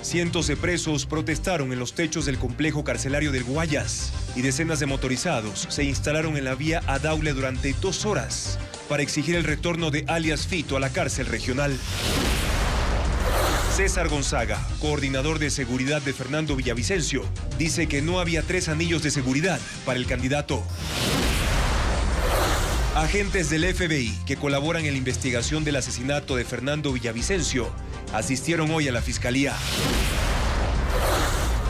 Cientos de presos protestaron en los techos del complejo carcelario del Guayas y decenas de motorizados se instalaron en la vía a Daule durante 2 horas para exigir el retorno de alias Fito a la cárcel regional. César Gonzaga, coordinador de seguridad de Fernando Villavicencio, dice que no había 3 anillos de seguridad para el candidato. Agentes del FBI que colaboran en la investigación del asesinato de Fernando Villavicencio asistieron hoy a la fiscalía.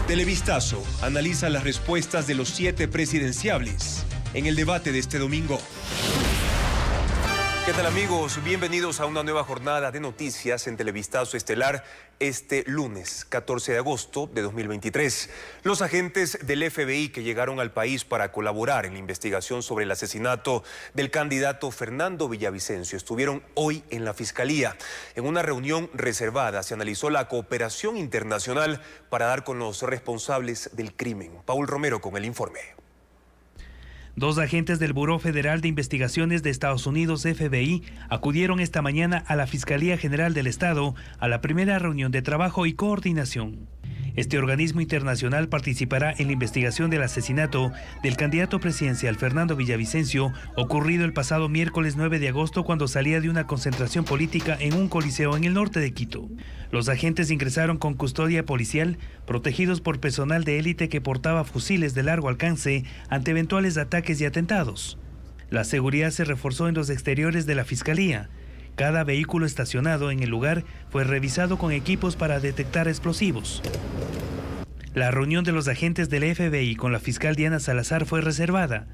Televistazo analiza las respuestas de los 7 presidenciables en el debate de este domingo. ¿Qué tal, amigos? Bienvenidos a una nueva jornada de noticias en Televistazo Estelar este lunes 14 de agosto de 2023. Los agentes del FBI que llegaron al país para colaborar en la investigación sobre el asesinato del candidato Fernando Villavicencio estuvieron hoy en la Fiscalía. En una reunión reservada se analizó la cooperación internacional para dar con los responsables del crimen. Paul Romero con el informe. 2 agentes del Buró Federal de Investigaciones de Estados Unidos, FBI, acudieron esta mañana a la Fiscalía General del Estado a la primera reunión de trabajo y coordinación. Este organismo internacional participará en la investigación del asesinato del candidato presidencial Fernando Villavicencio, ocurrido el pasado miércoles 9 de agosto cuando salía de una concentración política en un coliseo en el norte de Quito. Los agentes ingresaron con custodia policial, protegidos por personal de élite que portaba fusiles de largo alcance ante eventuales ataques y atentados. La seguridad se reforzó en los exteriores de la Fiscalía. Cada vehículo estacionado en el lugar fue revisado con equipos para detectar explosivos. La reunión de los agentes del FBI con la fiscal Diana Salazar fue reservada.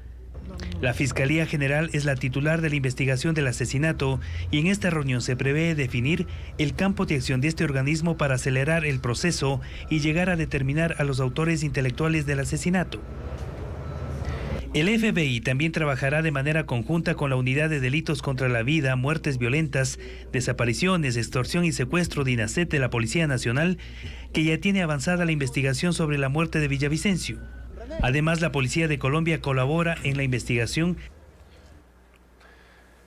La Fiscalía General es la titular de la investigación del asesinato y en esta reunión se prevé definir el campo de acción de este organismo para acelerar el proceso y llegar a determinar a los autores intelectuales del asesinato. El FBI también trabajará de manera conjunta con la Unidad de Delitos contra la Vida, Muertes Violentas, Desapariciones, Extorsión y Secuestro de INACET de la Policía Nacional, que ya tiene avanzada la investigación sobre la muerte de Villavicencio. Además, la Policía de Colombia colabora en la investigación.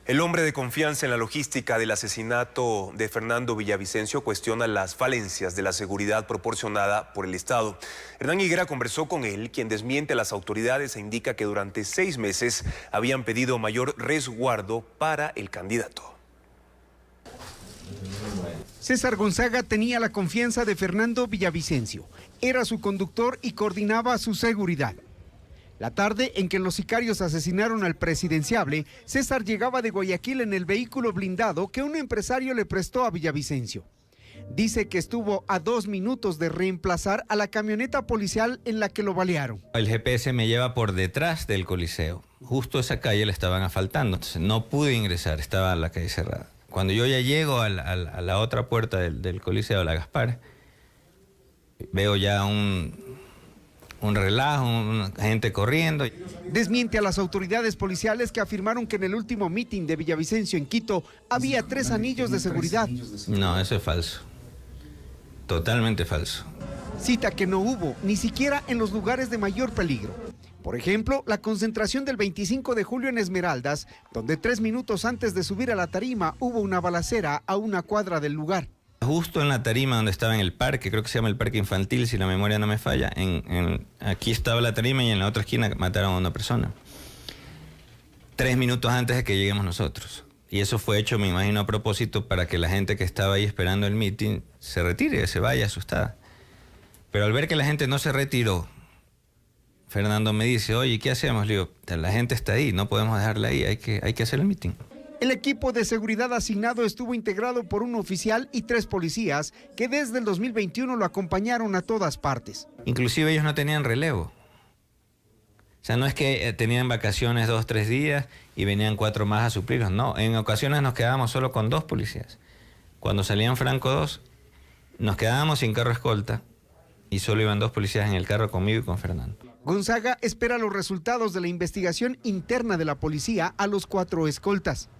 El hombre de confianza en la logística del asesinato de Fernando Villavicencio cuestiona las falencias de la seguridad proporcionada por el Estado. Hernán Higuera conversó con él, quien desmiente a las autoridades e indica que durante 6 meses habían pedido mayor resguardo para el candidato. César Gonzaga tenía la confianza de Fernando Villavicencio. Era su conductor y coordinaba su seguridad. La tarde en que los sicarios asesinaron al presidenciable, César llegaba de Guayaquil en el vehículo blindado que un empresario le prestó a Villavicencio. Dice que estuvo a 2 minutos de reemplazar a la camioneta policial en la que lo balearon. El GPS me lleva por detrás del coliseo. Justo esa calle la estaban asfaltando, entonces no pude ingresar, estaba la calle cerrada. Cuando yo ya llego a la otra puerta del coliseo, la Gaspar, veo ya un relajo, gente corriendo. Desmiente a las autoridades policiales que afirmaron que en el último mitin de Villavicencio en Quito había 3 anillos de seguridad. No, eso es falso. Totalmente falso. Cita que no hubo, ni siquiera en los lugares de mayor peligro. Por ejemplo, la concentración del 25 de julio en Esmeraldas, donde 3 minutos antes de subir a la tarima hubo una balacera a 1 cuadra del lugar. Justo en la tarima donde estaba en el parque, creo que se llama el parque infantil, si la memoria no me falla, aquí estaba la tarima y en la otra esquina mataron a una persona. 3 minutos antes de que lleguemos nosotros. Y eso fue hecho, me imagino, a propósito para que la gente que estaba ahí esperando el mitin se retire, se vaya asustada. Pero al ver que la gente no se retiró, Fernando me dice, oye, ¿qué hacemos? Le digo, la gente está ahí, no podemos dejarla ahí, hay que hacer el mitin. El equipo de seguridad asignado estuvo integrado por un oficial y 3 policías que desde el 2021 lo acompañaron a todas partes. Inclusive ellos no tenían relevo. O sea, no es que tenían vacaciones 2 o 3 días y venían 4 más a suplirlos. No, en ocasiones nos quedábamos solo con 2 policías. Cuando salían Franco 2, nos quedábamos sin carro escolta y solo iban 2 policías en el carro conmigo y con Fernando. Gonzaga espera los resultados de la investigación interna de la policía a los 4 escoltas.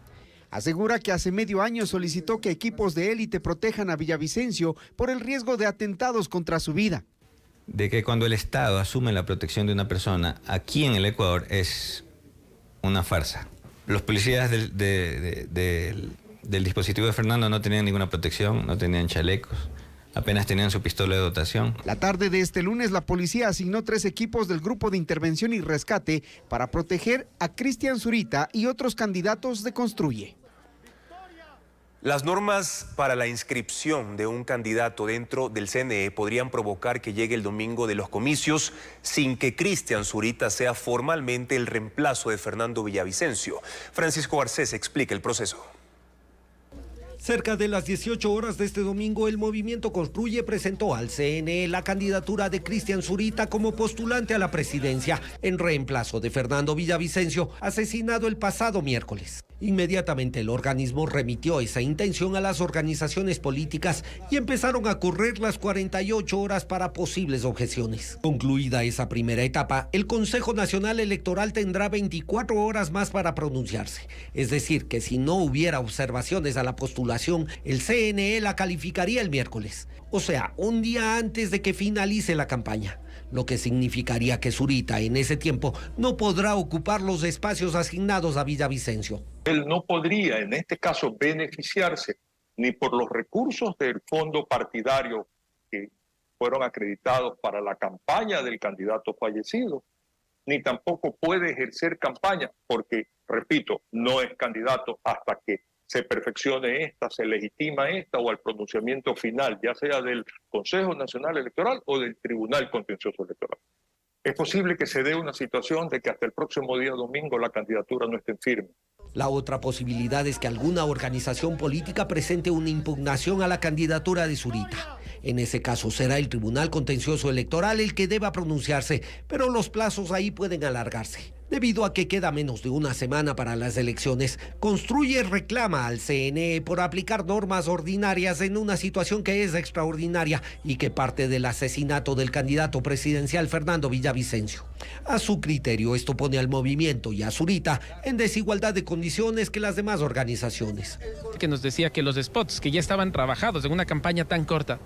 Asegura que hace medio año solicitó que equipos de élite protejan a Villavicencio por el riesgo de atentados contra su vida. De que cuando el Estado asume la protección de una persona aquí en el Ecuador es una farsa. Los policías del dispositivo de Fernando no tenían ninguna protección, no tenían chalecos. apenas tenían su pistola de dotación. La tarde de este lunes, la policía asignó 3 equipos del Grupo de Intervención y Rescate para proteger a Cristian Zurita y otros candidatos de Construye. Las normas para la inscripción de un candidato dentro del CNE podrían provocar que llegue el domingo de los comicios sin que Cristian Zurita sea formalmente el reemplazo de Fernando Villavicencio. Francisco Garcés explica el proceso. Cerca de las 18 horas de este domingo, el Movimiento Construye presentó al CNE la candidatura de Cristian Zurita como postulante a la presidencia, en reemplazo de Fernando Villavicencio, asesinado el pasado miércoles. Inmediatamente el organismo remitió esa intención a las organizaciones políticas y empezaron a correr las 48 horas para posibles objeciones. Concluida esa primera etapa, el Consejo Nacional Electoral tendrá 24 horas más para pronunciarse. Es decir, que si no hubiera observaciones a la postulación, el CNE la calificaría el miércoles. O sea, un día antes de que finalice la campaña. Lo que significaría que Zurita en ese tiempo no podrá ocupar los espacios asignados a Villavicencio. Él no podría, en este caso, beneficiarse ni por los recursos del fondo partidario que fueron acreditados para la campaña del candidato fallecido, ni tampoco puede ejercer campaña porque, repito, no es candidato hasta que se perfeccione esta, se legitima esta o al pronunciamiento final, ya sea del Consejo Nacional Electoral o del Tribunal Contencioso Electoral. Es posible que se dé una situación de que hasta el próximo día domingo la candidatura no esté firme. La otra posibilidad es que alguna organización política presente una impugnación a la candidatura de Zurita. En ese caso será el Tribunal Contencioso Electoral el que deba pronunciarse, pero los plazos ahí pueden alargarse. Debido a que queda menos de una semana para las elecciones, Construye reclama al CNE por aplicar normas ordinarias en una situación que es extraordinaria y que parte del asesinato del candidato presidencial Fernando Villavicencio. A su criterio, esto pone al movimiento y a Zurita en desigualdad de condiciones que las demás organizaciones. Que nos decía que los spots que ya estaban trabajados en una campaña tan corta,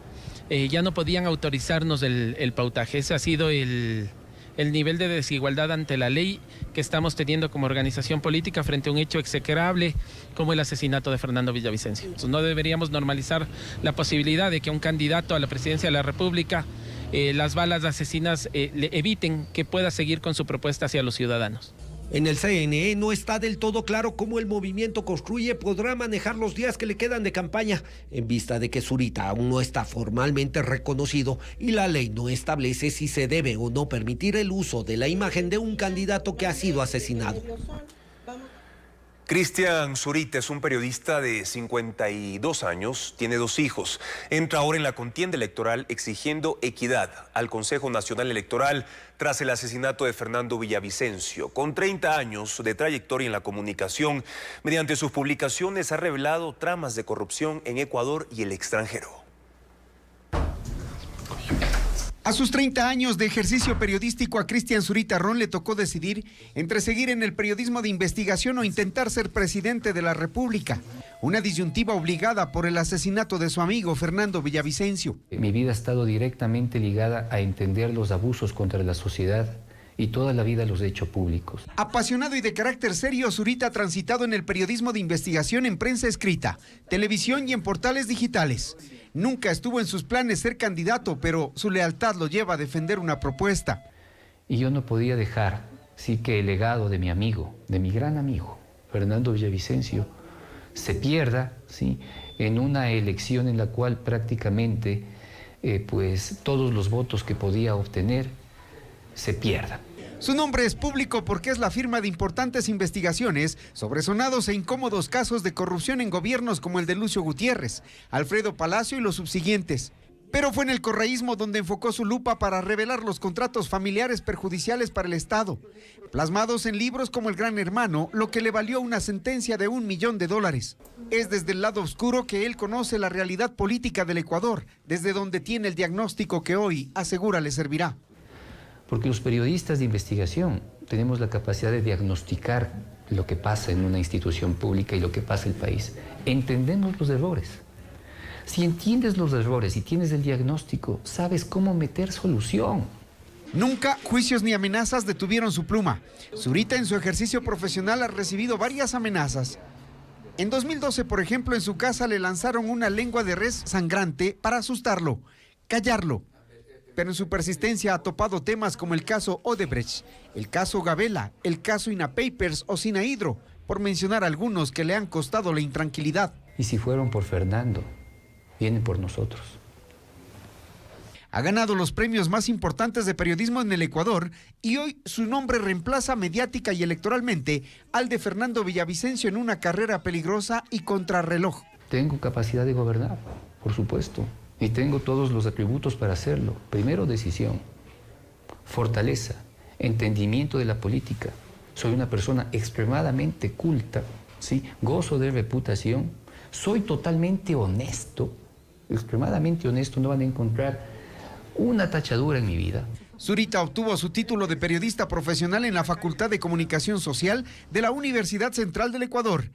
ya no podían autorizarnos el pautaje. Ese ha sido el nivel de desigualdad ante la ley que estamos teniendo como organización política frente a un hecho execrable como el asesinato de Fernando Villavicencio. Entonces, no deberíamos normalizar la posibilidad de que un candidato a la presidencia de la República, las balas asesinas le eviten que pueda seguir con su propuesta hacia los ciudadanos. En el CNE no está del todo claro cómo el movimiento Construye podrá manejar los días que le quedan de campaña, en vista de que Zurita aún no está formalmente reconocido y la ley no establece si se debe o no permitir el uso de la imagen de un candidato que ha sido asesinado. Cristian Zurita es un periodista de 52 años, tiene 2 hijos. Entra ahora en la contienda electoral exigiendo equidad al Consejo Nacional Electoral tras el asesinato de Fernando Villavicencio. Con 30 años de trayectoria en la comunicación, mediante sus publicaciones ha revelado tramas de corrupción en Ecuador y el extranjero. A sus 30 años de ejercicio periodístico, a Cristian Zurita Ron le tocó decidir entre seguir en el periodismo de investigación o intentar ser presidente de la República. Una disyuntiva obligada por el asesinato de su amigo Fernando Villavicencio. Mi vida ha estado directamente ligada a entender los abusos contra la sociedad y toda la vida los he hecho públicos. Apasionado y de carácter serio, Zurita ha transitado en el periodismo de investigación en prensa escrita, televisión y en portales digitales. Nunca estuvo en sus planes ser candidato, pero su lealtad lo lleva a defender una propuesta. Y yo no podía dejar, sí, que el legado de mi amigo, de mi gran amigo, Fernando Villavicencio, se pierda, sí, en una elección en la cual prácticamente pues todos los votos que podía obtener se pierdan. Su nombre es público porque es la firma de importantes investigaciones sobre sonados e incómodos casos de corrupción en gobiernos como el de Lucio Gutiérrez, Alfredo Palacio y los subsiguientes. Pero fue en el correísmo donde enfocó su lupa para revelar los contratos familiares perjudiciales para el Estado, plasmados en libros como El Gran Hermano, lo que le valió una sentencia de $1 millón. Es desde el lado oscuro que él conoce la realidad política del Ecuador, desde donde tiene el diagnóstico que hoy asegura le servirá. Porque los periodistas de investigación tenemos la capacidad de diagnosticar lo que pasa en una institución pública y lo que pasa en el país. Entendemos los errores. Si entiendes los errores y tienes el diagnóstico, sabes cómo meter solución. Nunca juicios ni amenazas detuvieron su pluma. Zurita en su ejercicio profesional ha recibido varias amenazas. En 2012, por ejemplo, en su casa le lanzaron una lengua de res sangrante para asustarlo, callarlo. Pero en su persistencia ha topado temas como el caso Odebrecht, el caso Gabela, el caso INAPapers o Sinahidro, por mencionar algunos que le han costado la intranquilidad. Y si fueron por Fernando, vienen por nosotros. Ha ganado los premios más importantes de periodismo en el Ecuador y hoy su nombre reemplaza mediática y electoralmente al de Fernando Villavicencio en una carrera peligrosa y contrarreloj. Tengo capacidad de gobernar, por supuesto, y tengo todos los atributos para hacerlo. Primero, decisión, fortaleza, entendimiento de la política. Soy una persona extremadamente culta, ¿sí? Gozo de reputación, soy totalmente honesto, extremadamente honesto, no van a encontrar una tachadura en mi vida. Zurita obtuvo su título de periodista profesional en la Facultad de Comunicación Social de la Universidad Central del Ecuador.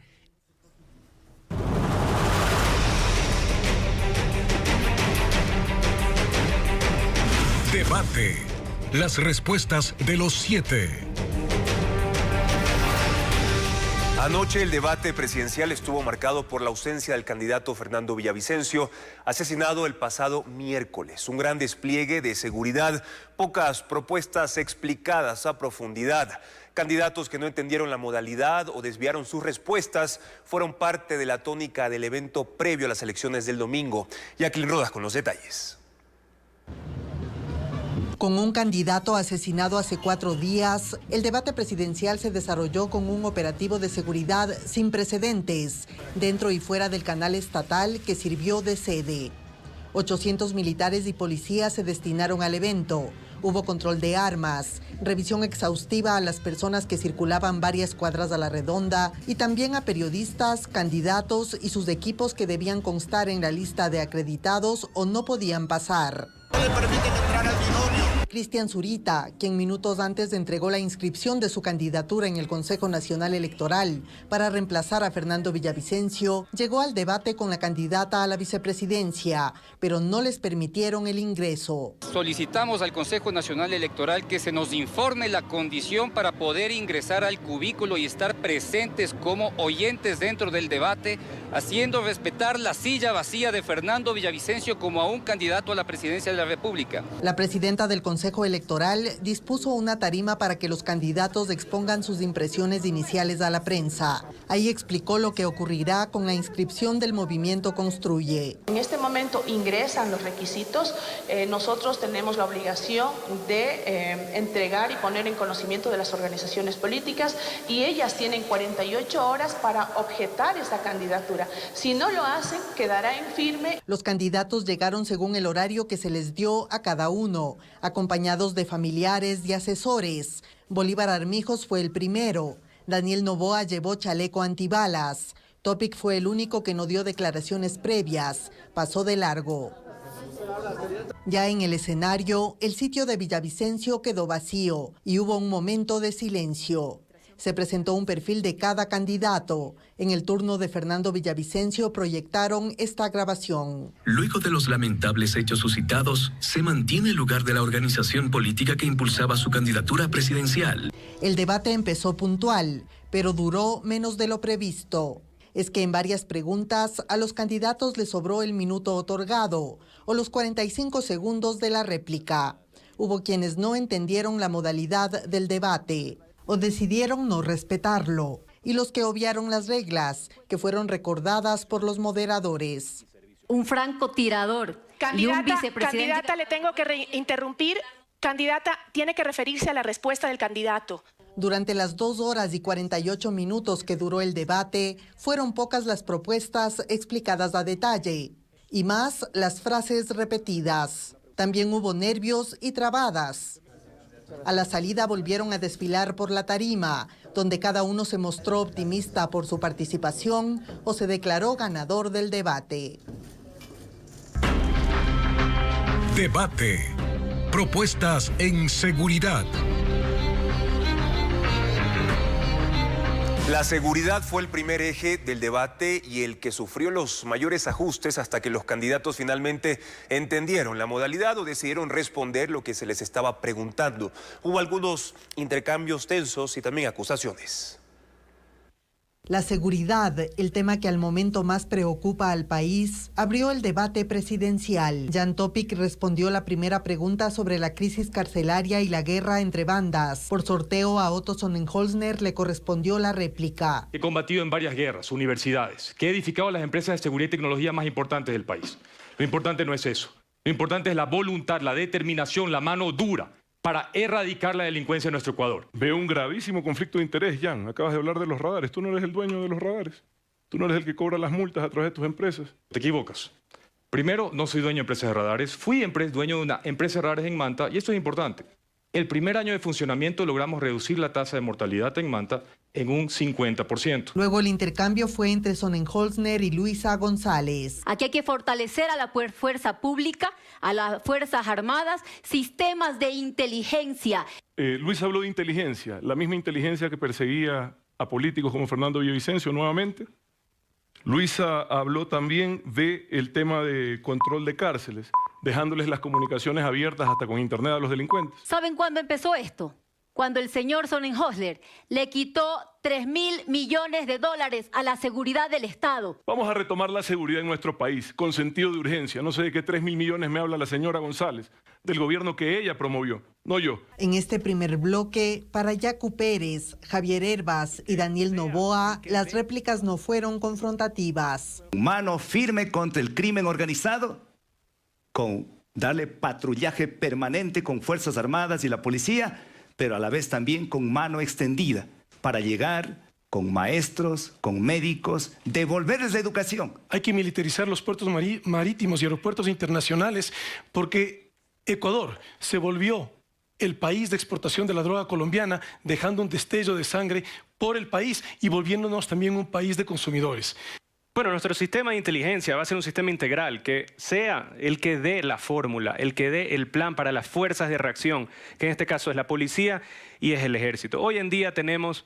Debate. Las respuestas de los 7. Anoche el debate presidencial estuvo marcado por la ausencia del candidato Fernando Villavicencio, asesinado el pasado miércoles. Un gran despliegue de seguridad, pocas propuestas explicadas a profundidad. Candidatos que no entendieron la modalidad o desviaron sus respuestas fueron parte de la tónica del evento previo a las elecciones del domingo. Jacqueline Rodas con los detalles. Con un candidato asesinado hace 4 días, el debate presidencial se desarrolló con un operativo de seguridad sin precedentes, dentro y fuera del canal estatal que sirvió de sede. 800 militares y policías se destinaron al evento. Hubo control de armas, revisión exhaustiva a las personas que circulaban varias cuadras a la redonda y también a periodistas, candidatos y sus equipos que debían constar en la lista de acreditados o no podían pasar. No le permiten entrar al binomio. Cristian Zurita, quien minutos antes entregó la inscripción de su candidatura en el Consejo Nacional Electoral para reemplazar a Fernando Villavicencio, llegó al debate con la candidata a la vicepresidencia, pero no les permitieron el ingreso. Solicitamos al Consejo Nacional Electoral que se nos informe la condición para poder ingresar al cubículo y estar presentes como oyentes dentro del debate, haciendo respetar la silla vacía de Fernando Villavicencio como a un candidato a la presidencia de la República. La presidenta del Consejo Electoral dispuso una tarima para que los candidatos expongan sus impresiones iniciales a la prensa. Ahí explicó lo que ocurrirá con la inscripción del movimiento Construye. En este momento ingresan los requisitos. Nosotros tenemos la obligación de entregar y poner en conocimiento de las organizaciones políticas y ellas tienen 48 horas para objetar esa candidatura. Si no lo hacen, quedará en firme. Los candidatos llegaron según el horario que se les dio a cada uno, acompañados de familiares y asesores. Bolívar Armijos fue el primero. Daniel Noboa llevó chaleco antibalas. Topic fue el único que no dio declaraciones previas. Pasó de largo. Ya en el escenario, el sitio de Villavicencio quedó vacío y hubo un momento de silencio. Se presentó un perfil de cada candidato. En el turno de Fernando Villavicencio proyectaron esta grabación. Luego de los lamentables hechos suscitados, se mantiene el lugar de la organización política que impulsaba su candidatura presidencial. El debate empezó puntual, pero duró menos de lo previsto. Es que en varias preguntas a los candidatos les sobró el minuto otorgado o los 45 segundos de la réplica. Hubo quienes no entendieron la modalidad del debate o decidieron no respetarlo, y los que obviaron las reglas, que fueron recordadas por los moderadores. Un francotirador y un vicepresidente... Candidata, le tengo que interrumpir. Candidata, tiene que referirse a la respuesta del candidato. Durante las 2 horas y 48 minutos que duró el debate, fueron pocas las propuestas explicadas a detalle, y más las frases repetidas. También hubo nervios y trabadas. A la salida volvieron a desfilar por la tarima, donde cada uno se mostró optimista por su participación o se declaró ganador del debate. Debate. Propuestas en seguridad. La seguridad fue el primer eje del debate y el que sufrió los mayores ajustes hasta que los candidatos finalmente entendieron la modalidad o decidieron responder lo que se les estaba preguntando. Hubo algunos intercambios tensos y también acusaciones. La seguridad, el tema que al momento más preocupa al país, abrió el debate presidencial. Jan Topic respondió la primera pregunta sobre la crisis carcelaria y la guerra entre bandas. Por sorteo a Otto Sonnenholzner le correspondió la réplica. He combatido en varias guerras, universidades, que he edificado las empresas de seguridad y tecnología más importantes del país. Lo importante no es eso. Lo importante es la voluntad, la determinación, la mano dura para erradicar la delincuencia en nuestro Ecuador. Veo un gravísimo conflicto de interés, Jan. Acabas de hablar de los radares. Tú no eres el dueño de los radares. Tú no eres el que cobra las multas a través de tus empresas. Te equivocas. Primero, no soy dueño de empresas de radares. Fui dueño de una empresa de radares en Manta, y esto es importante. El primer año de funcionamiento logramos reducir la tasa de mortalidad en Manta en un 50%. Luego el intercambio fue entre Sonnenholzner y Luisa González. Aquí hay que fortalecer a la fuerza pública, a las Fuerzas Armadas, sistemas de inteligencia. Luis habló de inteligencia, la misma inteligencia que perseguía a políticos como Fernando Villavicencio nuevamente. Luisa habló también del tema de control de cárceles, dejándoles las comunicaciones abiertas hasta con internet a los delincuentes. ¿Saben cuándo empezó esto? Cuando el señor Sonnenholzner le quitó $3.000 millones a la seguridad del Estado. Vamos a retomar la seguridad en nuestro país, con sentido de urgencia. No sé de qué 3.000 millones me habla la señora González, del gobierno que ella promovió, no yo. En este primer bloque, para Yacu Pérez, Javier Hervas y Daniel Noboa, las réplicas no fueron confrontativas. Mano firme contra el crimen organizado, con darle patrullaje permanente con Fuerzas Armadas y la policía, pero a la vez también con mano extendida para llegar con maestros, con médicos, devolverles la educación. Hay que militarizar los puertos marítimos y aeropuertos internacionales porque Ecuador se volvió el país de exportación de la droga colombiana, dejando un destello de sangre por el país y volviéndonos también un país de consumidores. Bueno, nuestro sistema de inteligencia va a ser un sistema integral que sea el que dé la fórmula, el que dé el plan para las fuerzas de reacción, que en este caso es la policía y es el ejército. Hoy en día tenemos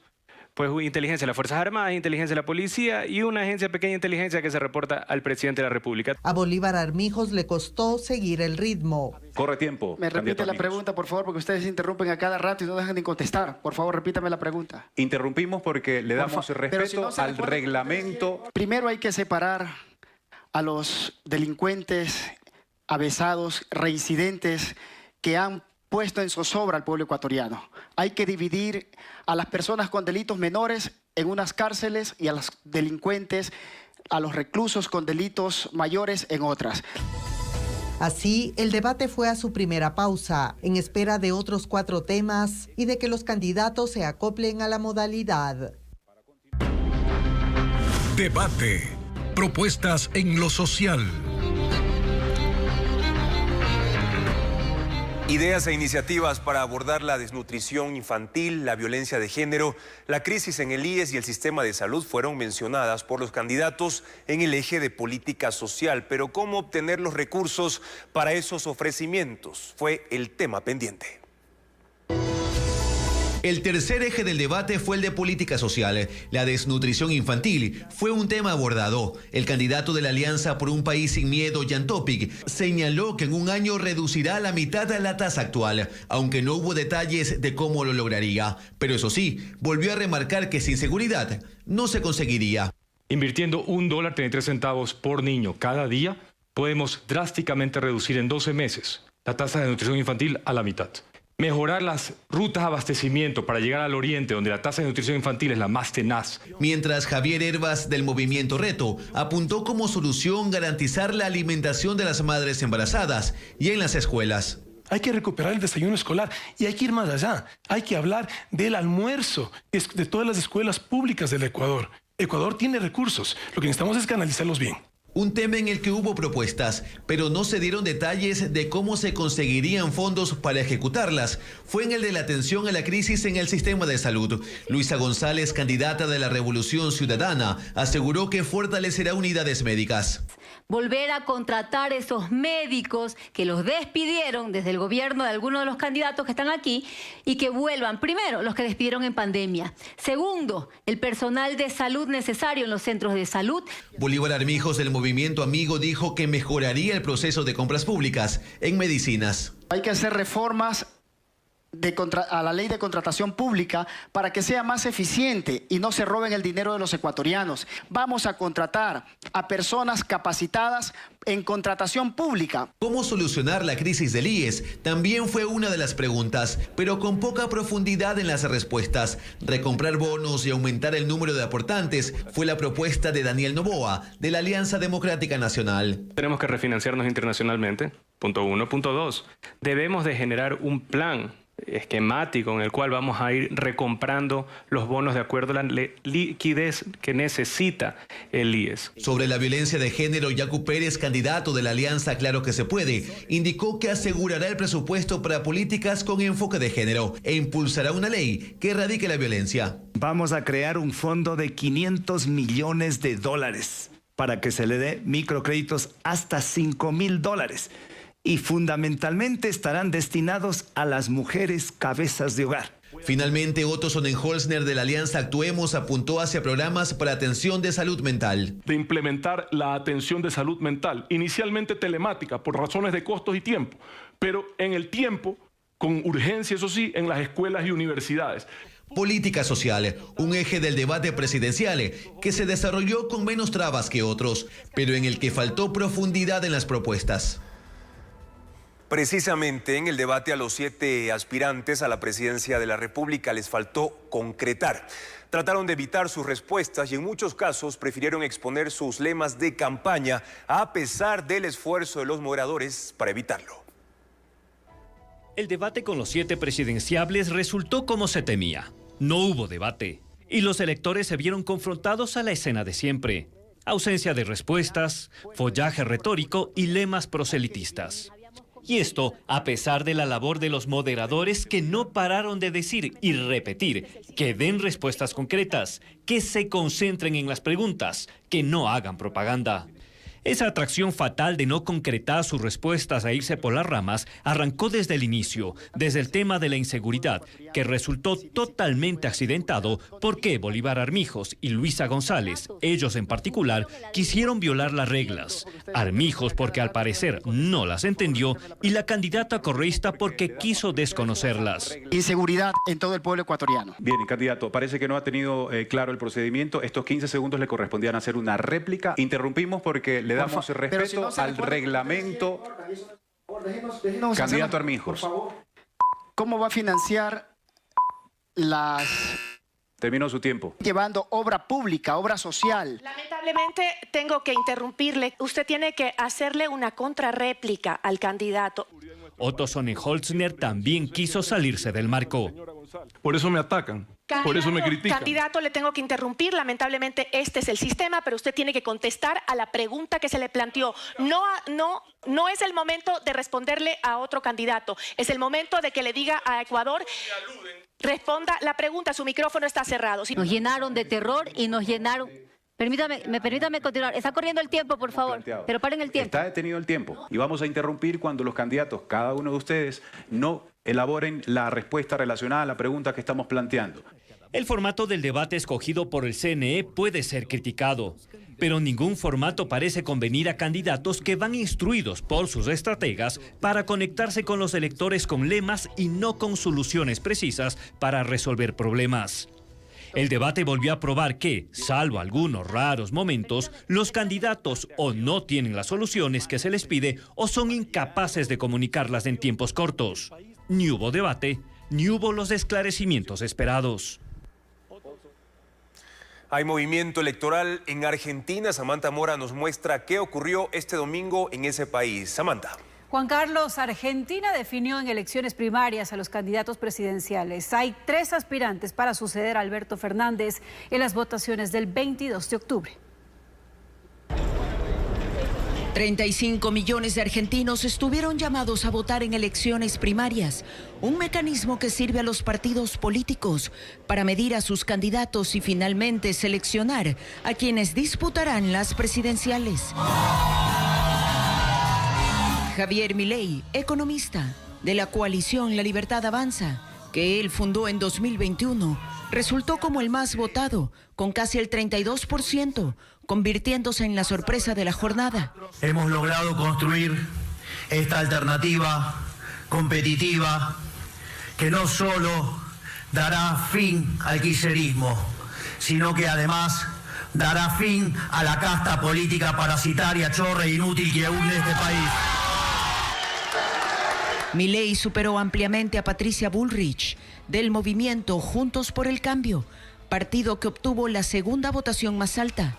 pues inteligencia de las Fuerzas Armadas, inteligencia de la policía y una agencia de pequeña inteligencia que se reporta al presidente de la República. A Bolívar Armijos le costó seguir el ritmo. Corre tiempo. Me repite la pregunta, por favor, porque ustedes interrumpen a cada rato y no dejan de contestar. Por favor, repítame la pregunta. Interrumpimos porque le damos respeto si no al reglamento. Primero hay que separar a los delincuentes, avesados, reincidentes que han puesto en zozobra al pueblo ecuatoriano. Hay que dividir a las personas con delitos menores en unas cárceles y a los delincuentes, a los reclusos con delitos mayores en otras. Así, el debate fue a su primera pausa, en espera de otros 4 temas y de que los candidatos se acoplen a la modalidad. Debate. Propuestas en lo social. Ideas e iniciativas para abordar la desnutrición infantil, la violencia de género, la crisis en el IES y el sistema de salud fueron mencionadas por los candidatos en el eje de política social. Pero ¿cómo obtener los recursos para esos ofrecimientos? Fue el tema pendiente. El tercer eje del debate fue el de política social. La desnutrición infantil fue un tema abordado. El candidato de la Alianza por un País Sin Miedo, Jan Topic, señaló que en un año reducirá a la mitad la tasa actual, aunque no hubo detalles de cómo lo lograría. Pero eso sí, volvió a remarcar que sin seguridad no se conseguiría. Invirtiendo $1.33 por niño cada día, podemos drásticamente reducir en 12 meses la tasa de nutrición infantil a la mitad. Mejorar las rutas de abastecimiento para llegar al oriente, donde la tasa de nutrición infantil es la más tenaz. Mientras Javier Hervas, del movimiento Reto, apuntó como solución garantizar la alimentación de las madres embarazadas y en las escuelas. Hay que recuperar el desayuno escolar y hay que ir más allá. Hay que hablar del almuerzo de todas las escuelas públicas del Ecuador. Ecuador tiene recursos, lo que necesitamos es canalizarlos bien. Un tema en el que hubo propuestas, pero no se dieron detalles de cómo se conseguirían fondos para ejecutarlas. Fue en el de la atención a la crisis en el sistema de salud. Luisa González, candidata de la Revolución Ciudadana, aseguró que fortalecerá unidades médicas. Volver a contratar esos médicos que los despidieron desde el gobierno de algunos de los candidatos que están aquí y que vuelvan, primero, los que despidieron en pandemia. Segundo, el personal de salud necesario en los centros de salud. Bolívar Armijos, del Movimiento Amigo, dijo que mejoraría el proceso de compras públicas en medicinas. Hay que hacer reformas a la ley de contratación pública para que sea más eficiente y no se roben el dinero de los ecuatorianos. Vamos a contratar a personas capacitadas en contratación pública. ¿Cómo solucionar la crisis del IES? También fue una de las preguntas, pero con poca profundidad en las respuestas. Recomprar bonos y aumentar el número de aportantes fue la propuesta de Daniel Noboa, de la Alianza Democrática Nacional. Tenemos que refinanciarnos internacionalmente, punto 1. Punto 2, debemos de generar un plan esquemático en el cual vamos a ir recomprando los bonos de acuerdo a la liquidez que necesita el IES. Sobre la violencia de género, Yacu Pérez, candidato de la Alianza Claro que se puede, indicó que asegurará el presupuesto para políticas con enfoque de género e impulsará una ley que erradique la violencia. Vamos a crear un fondo de $500 millones para que se le dé microcréditos hasta $5.000. Y fundamentalmente estarán destinados a las mujeres cabezas de hogar. Finalmente, Otto Sonnenholzner de la Alianza Actuemos apuntó hacia programas para atención de salud mental. De implementar la atención de salud mental, inicialmente telemática por razones de costos y tiempo, pero en el tiempo, con urgencia, eso sí, en las escuelas y universidades. Política social, un eje del debate presidencial que se desarrolló con menos trabas que otros, pero en el que faltó profundidad en las propuestas. Precisamente en el debate a los 7 aspirantes a la presidencia de la República les faltó concretar. Trataron de evitar sus respuestas y en muchos casos prefirieron exponer sus lemas de campaña a pesar del esfuerzo de los moderadores para evitarlo. El debate con los 7 presidenciables resultó como se temía. No hubo debate y los electores se vieron confrontados a la escena de siempre. Ausencia de respuestas, follaje retórico y lemas proselitistas. Y esto a pesar de la labor de los moderadores que no pararon de decir y repetir que den respuestas concretas, que se concentren en las preguntas, que no hagan propaganda. Esa atracción fatal de no concretar sus respuestas a irse por las ramas arrancó desde el inicio, desde el tema de la inseguridad, que resultó totalmente accidentado porque Bolívar Armijos y Luisa González, ellos en particular, quisieron violar las reglas. Armijos porque al parecer no las entendió y la candidata correísta porque quiso desconocerlas. Inseguridad en todo el pueblo ecuatoriano. Bien, candidato, parece que no ha tenido claro el procedimiento. Estos 15 segundos le correspondían hacer una réplica. Interrumpimos porque le damos respeto al reglamento. Candidato Armijos. Por favor, ¿cómo va a financiar las... Terminó su tiempo. Llevando obra pública, obra social. Lamentablemente tengo que interrumpirle. Usted tiene que hacerle una contrarréplica al candidato. Otto Sonnenholzner también quiso salirse del marco. Por eso me atacan, por eso me critican. Candidato, le tengo que interrumpir. Lamentablemente este es el sistema, pero usted tiene que contestar a la pregunta que se le planteó. No es el momento de responderle a otro candidato. Es el momento de que le diga a Ecuador... Responda la pregunta, su micrófono está cerrado. Nos llenaron de terror y nos llenaron... Permítame continuar. Está corriendo el tiempo, por favor, pero paren el tiempo. Está detenido el tiempo y vamos a interrumpir cuando los candidatos, cada uno de ustedes, no elaboren la respuesta relacionada a la pregunta que estamos planteando. El formato del debate escogido por el CNE puede ser criticado, pero ningún formato parece convenir a candidatos que van instruidos por sus estrategas para conectarse con los electores con lemas y no con soluciones precisas para resolver problemas. El debate volvió a probar que, salvo algunos raros momentos, los candidatos o no tienen las soluciones que se les pide o son incapaces de comunicarlas en tiempos cortos. Ni hubo debate, ni hubo los esclarecimientos esperados. Hay movimiento electoral en Argentina. Samantha Mora nos muestra qué ocurrió este domingo en ese país. Samantha. Juan Carlos, Argentina definió en elecciones primarias a los candidatos presidenciales. Hay 3 aspirantes para suceder a Alberto Fernández en las votaciones del 22 de octubre. 35 millones de argentinos estuvieron llamados a votar en elecciones primarias, un mecanismo que sirve a los partidos políticos para medir a sus candidatos y finalmente seleccionar a quienes disputarán las presidenciales. Javier Milei, economista de la coalición La Libertad Avanza, que él fundó en 2021, resultó como el más votado, con casi el 32%, convirtiéndose en la sorpresa de la jornada. Hemos logrado construir esta alternativa competitiva que no solo dará fin al kirchnerismo, sino que además dará fin a la casta política parasitaria, chorra e inútil que hunde este país. Milei superó ampliamente a Patricia Bullrich del movimiento Juntos por el Cambio, partido que obtuvo la segunda votación más alta.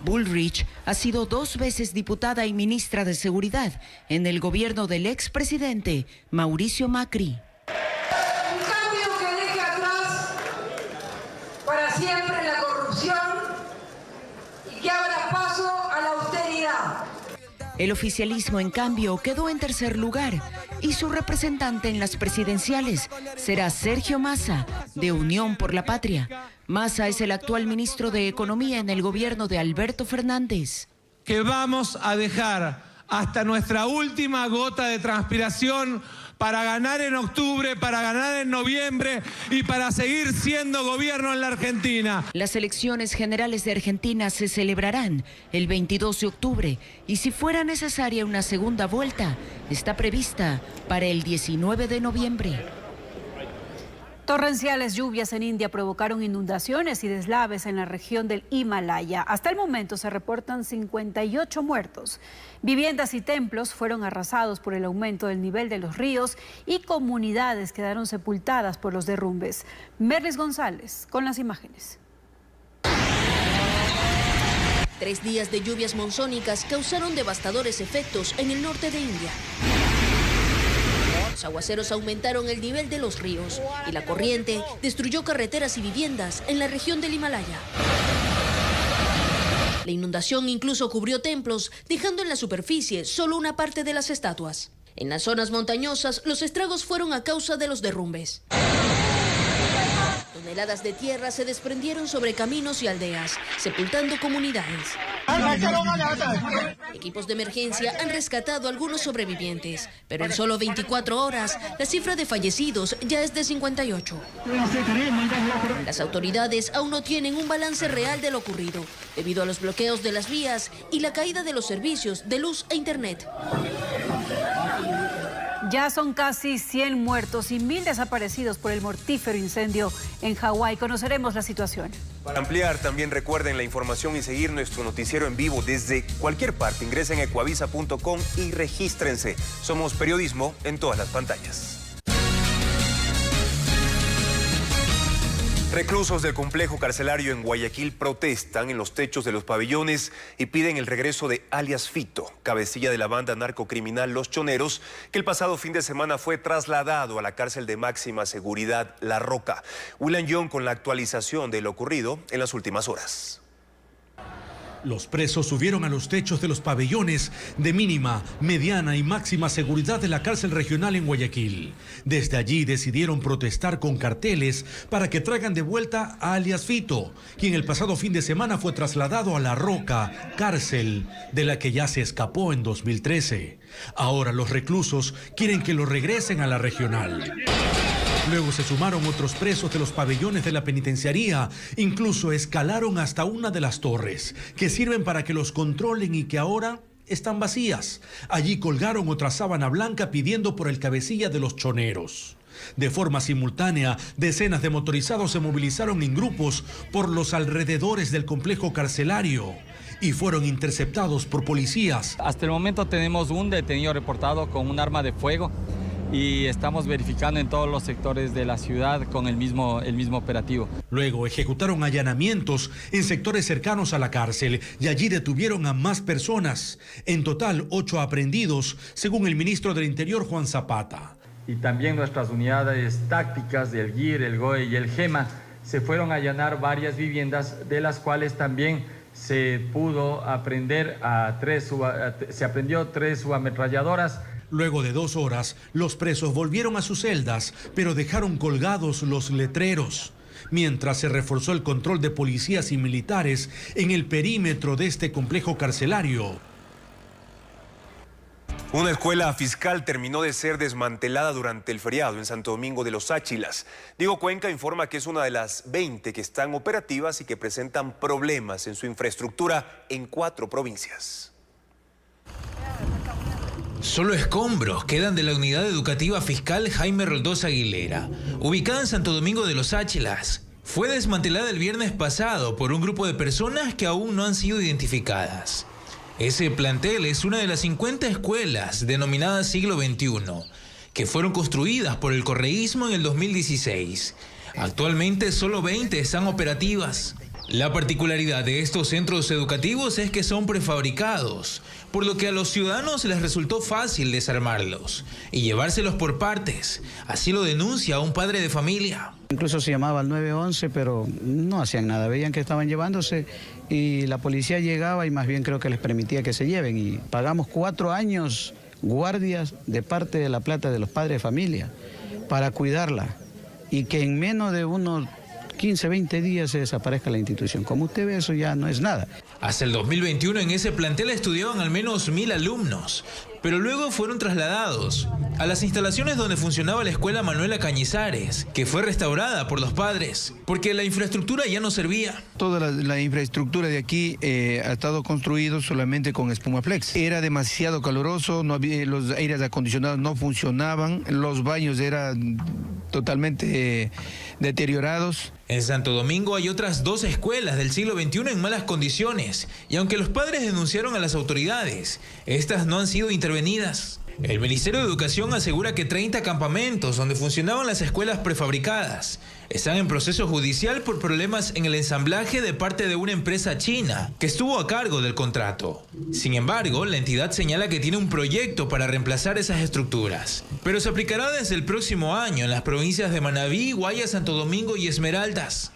Bullrich ha sido 2 veces diputada y ministra de Seguridad en el gobierno del expresidente Mauricio Macri. Un cambio que deje atrás para siempre la corrupción y que abra paso a la austeridad. El oficialismo, en cambio, quedó en tercer lugar y su representante en las presidenciales será Sergio Massa, de Unión por la Patria. Massa es el actual ministro de Economía en el gobierno de Alberto Fernández. Que vamos a dejar hasta nuestra última gota de transpiración para ganar en octubre, para ganar en noviembre y para seguir siendo gobierno en la Argentina. Las elecciones generales de Argentina se celebrarán el 22 de octubre y si fuera necesaria una segunda vuelta, está prevista para el 19 de noviembre. Torrenciales lluvias en India provocaron inundaciones y deslaves en la región del Himalaya. Hasta el momento se reportan 58 muertos. Viviendas y templos fueron arrasados por el aumento del nivel de los ríos y comunidades quedaron sepultadas por los derrumbes. Merlis González con las imágenes. 3 días de lluvias monzónicas causaron devastadores efectos en el norte de India. Los aguaceros aumentaron el nivel de los ríos y la corriente destruyó carreteras y viviendas en la región del Himalaya. La inundación incluso cubrió templos, dejando en la superficie solo una parte de las estatuas. En las zonas montañosas, los estragos fueron a causa de los derrumbes. Toneladas de tierra se desprendieron sobre caminos y aldeas, sepultando comunidades. Equipos de emergencia han rescatado a algunos sobrevivientes, pero en solo 24 horas la cifra de fallecidos ya es de 58. Las autoridades aún no tienen un balance real de lo ocurrido, debido a los bloqueos de las vías y la caída de los servicios de luz e internet. Ya son casi 100 muertos y 1000 desaparecidos por el mortífero incendio en Hawái. Conoceremos la situación. Para ampliar, también recuerden la información y seguir nuestro noticiero en vivo desde cualquier parte. Ingresen a ecuavisa.com y regístrense. Somos periodismo en todas las pantallas. Reclusos del complejo carcelario en Guayaquil protestan en los techos de los pabellones y piden el regreso de alias Fito, cabecilla de la banda narcocriminal Los Choneros, que el pasado fin de semana fue trasladado a la cárcel de máxima seguridad La Roca. William Young con la actualización de lo ocurrido en las últimas horas. Los presos subieron a los techos de los pabellones de mínima, mediana y máxima seguridad de la cárcel regional en Guayaquil. Desde allí decidieron protestar con carteles para que traigan de vuelta a alias Fito, quien el pasado fin de semana fue trasladado a La Roca, cárcel de la que ya se escapó en 2013. Ahora los reclusos quieren que lo regresen a la regional. Luego se sumaron otros presos de los pabellones de la penitenciaría, incluso escalaron hasta una de las torres, que sirven para que los controlen y que ahora están vacías. Allí colgaron otra sábana blanca pidiendo por el cabecilla de Los Choneros. De forma simultánea, decenas de motorizados se movilizaron en grupos por los alrededores del complejo carcelario y fueron interceptados por policías. Hasta el momento tenemos un detenido reportado con un arma de fuego y estamos verificando en todos los sectores de la ciudad con el mismo operativo. Luego ejecutaron allanamientos en sectores cercanos a la cárcel y allí detuvieron a más personas. En total, 8 aprehendidos, según el ministro del Interior, Juan Zapata. Y también nuestras unidades tácticas del GIR, el GOE y el GEMA se fueron a allanar varias viviendas, de las cuales también se pudo aprender se aprendió 3 subametralladoras. Luego de 2 horas, los presos volvieron a sus celdas, pero dejaron colgados los letreros, mientras se reforzó el control de policías y militares en el perímetro de este complejo carcelario. Una escuela fiscal terminó de ser desmantelada durante el feriado en Santo Domingo de los Áchilas. Diego Cuenca informa que es una de las 20 que están operativas y que presentan problemas en su infraestructura en 4 provincias. Solo escombros quedan de la unidad educativa fiscal Jaime Roldós Aguilera, ubicada en Santo Domingo de los Áchilas. Fue desmantelada el viernes pasado por un grupo de personas que aún no han sido identificadas. Ese plantel es una de las 50 escuelas denominadas Siglo XXI, que fueron construidas por el correísmo en el 2016. Actualmente solo 20 están operativas. La particularidad de estos centros educativos es que son prefabricados, por lo que a los ciudadanos les resultó fácil desarmarlos y llevárselos por partes. Así lo denuncia un padre de familia. Incluso se llamaba al 911, pero no hacían nada. Veían que estaban llevándose y la policía llegaba y más bien creo que les permitía que se lleven. Y pagamos 4 años guardias de parte de la plata de los padres de familia para cuidarla y que en menos de unos 15, 20 días se desaparezca la institución. Como usted ve, eso ya no es nada. Hasta el 2021 en ese plantel estudiaban al menos 1000 alumnos, pero luego fueron trasladados a las instalaciones donde funcionaba la escuela Manuela Cañizares, que fue restaurada por los padres, porque la infraestructura ya no servía. Toda la infraestructura de aquí ha estado construido solamente con espumaflex. Era demasiado caluroso, no había, los aires acondicionados no funcionaban, los baños eran totalmente deteriorados. En Santo Domingo hay otras 2 escuelas del siglo XXI en malas condiciones, y aunque los padres denunciaron a las autoridades, estas no han sido intervenidas. El Ministerio de Educación asegura que 30 campamentos donde funcionaban las escuelas prefabricadas están en proceso judicial por problemas en el ensamblaje de parte de una empresa china que estuvo a cargo del contrato. Sin embargo, la entidad señala que tiene un proyecto para reemplazar esas estructuras, pero se aplicará desde el próximo año en las provincias de Manabí, Guayas, Santo Domingo y Esmeraldas.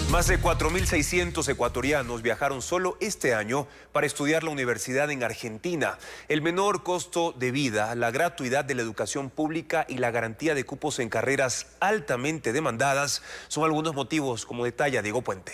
Más de 4.600 ecuatorianos viajaron solo este año para estudiar la universidad en Argentina. El menor costo de vida, la gratuidad de la educación pública y la garantía de cupos en carreras altamente demandadas son algunos motivos, como detalla Diego Puente.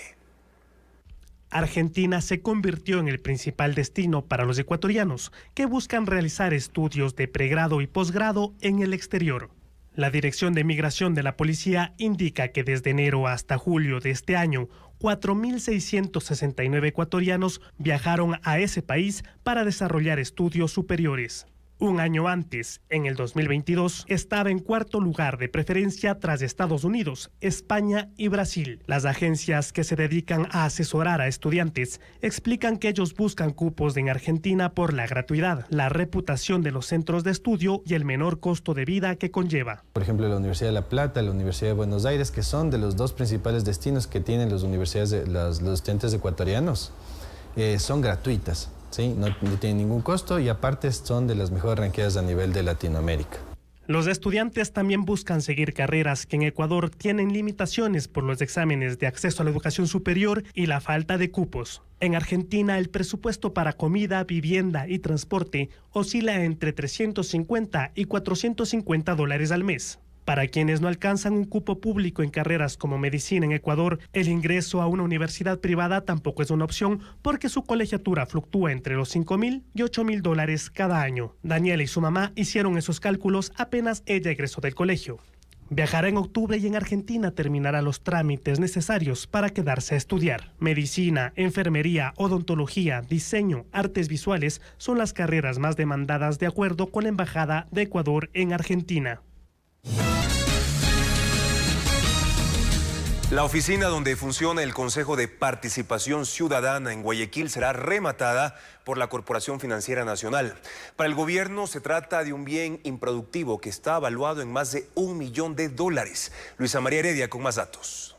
Argentina se convirtió en el principal destino para los ecuatorianos que buscan realizar estudios de pregrado y posgrado en el exterior. La Dirección de Migración de la Policía indica que desde enero hasta julio de este año, 4.669 ecuatorianos viajaron a ese país para desarrollar estudios superiores. Un año antes, en el 2022, estaba en 4º lugar de preferencia tras Estados Unidos, España y Brasil. Las agencias que se dedican a asesorar a estudiantes explican que ellos buscan cupos en Argentina por la gratuidad, la reputación de los centros de estudio y el menor costo de vida que conlleva. Por ejemplo, la Universidad de La Plata, la Universidad de Buenos Aires, que son de los 2 principales destinos que tienen las universidades de los estudiantes ecuatorianos, son gratuitas. Sí, no tienen ningún costo y aparte son de las mejores ranqueadas a nivel de Latinoamérica. Los estudiantes también buscan seguir carreras que en Ecuador tienen limitaciones por los exámenes de acceso a la educación superior y la falta de cupos. En Argentina, el presupuesto para comida, vivienda y transporte oscila entre $350 y $450 al mes. Para quienes no alcanzan un cupo público en carreras como medicina en Ecuador, el ingreso a una universidad privada tampoco es una opción porque su colegiatura fluctúa entre los $5.000 y $8.000 cada año. Daniela y su mamá hicieron esos cálculos apenas ella egresó del colegio. Viajará en octubre y en Argentina terminará los trámites necesarios para quedarse a estudiar. Medicina, enfermería, odontología, diseño, artes visuales son las carreras más demandadas de acuerdo con la Embajada de Ecuador en Argentina. La oficina donde funciona el Consejo de Participación Ciudadana en Guayaquil será rematada por la Corporación Financiera Nacional. Para el gobierno se trata de un bien improductivo que está evaluado en más de $1 millón. Luisa María Heredia con más datos.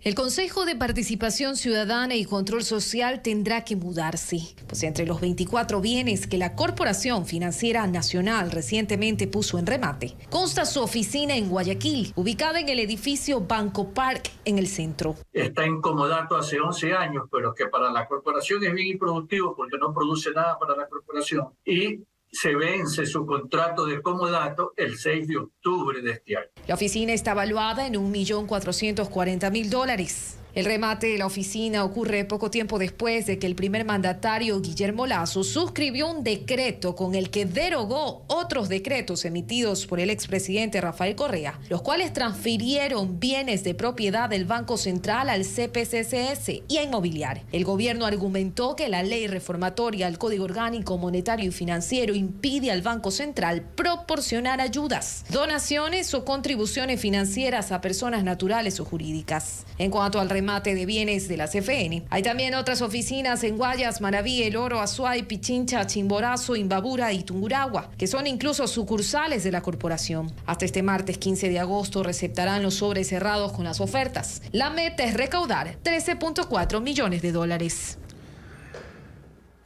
El Consejo de Participación Ciudadana y Control Social tendrá que mudarse, pues entre los 24 bienes que la Corporación Financiera Nacional recientemente puso en remate, consta su oficina en Guayaquil, ubicada en el edificio Banco Park en el centro. Está en comodato hace 11 años, pero que para la corporación es bien improductivo porque no produce nada para la corporación. Y se vence su contrato de comodato el 6 de octubre de este año. La oficina está evaluada en $1.440.000. El remate de la oficina ocurre poco tiempo después de que el primer mandatario, Guillermo Lasso, suscribió un decreto con el que derogó otros decretos emitidos por el expresidente Rafael Correa, los cuales transfirieron bienes de propiedad del Banco Central al CPCCS y a Inmobiliar. El gobierno argumentó que la ley reformatoria al Código Orgánico Monetario y Financiero impide al Banco Central proporcionar ayudas, donaciones o contribuciones financieras a personas naturales o jurídicas. En cuanto al remate de bienes de la CFN, hay también otras oficinas en Guayas, Maraví, El Oro, Azuay, Pichincha, Chimborazo, Imbabura y Tungurahua, que son incluso sucursales de la corporación. Hasta este martes 15 de agosto receptarán los sobres cerrados con las ofertas. La meta es recaudar 13.4 millones de dólares.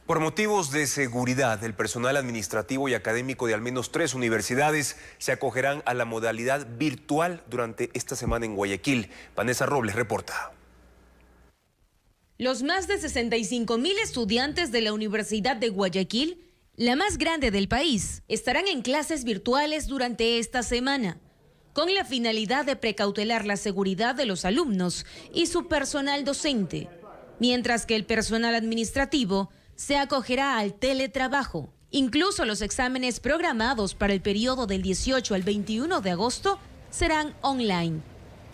Por motivos de seguridad, el personal administrativo y académico de al menos 3 universidades se acogerán a la modalidad virtual durante esta semana en Guayaquil. Vanessa Robles reporta. Los más de 65.000 estudiantes de la Universidad de Guayaquil, la más grande del país, estarán en clases virtuales durante esta semana, con la finalidad de precautelar la seguridad de los alumnos y su personal docente, mientras que el personal administrativo se acogerá al teletrabajo. Incluso los exámenes programados para el periodo del 18 al 21 de agosto serán online.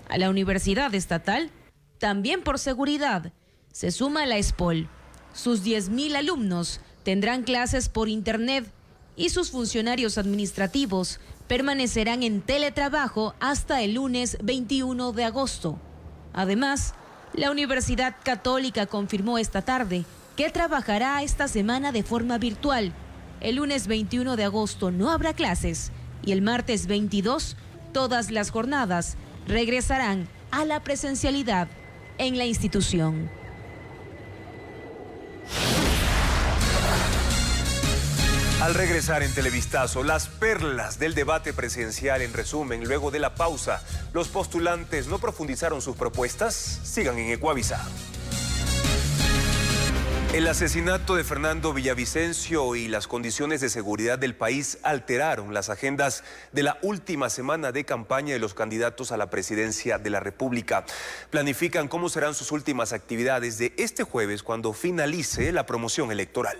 A la Universidad Estatal, también por seguridad, se suma la ESPOL. Sus 10.000 alumnos tendrán clases por internet y sus funcionarios administrativos permanecerán en teletrabajo hasta el lunes 21 de agosto. Además, la Universidad Católica confirmó esta tarde que trabajará esta semana de forma virtual. El lunes 21 de agosto no habrá clases y el martes 22 todas las jornadas regresarán a la presencialidad en la institución. Al regresar en Televistazo, las perlas del debate presidencial. En resumen, luego de la pausa, los postulantes no profundizaron sus propuestas. Sigan en Ecuavisa. El asesinato de Fernando Villavicencio y las condiciones de seguridad del país alteraron las agendas de la última semana de campaña de los candidatos a la presidencia de la República. Planifican cómo serán sus últimas actividades de este jueves cuando finalice la promoción electoral.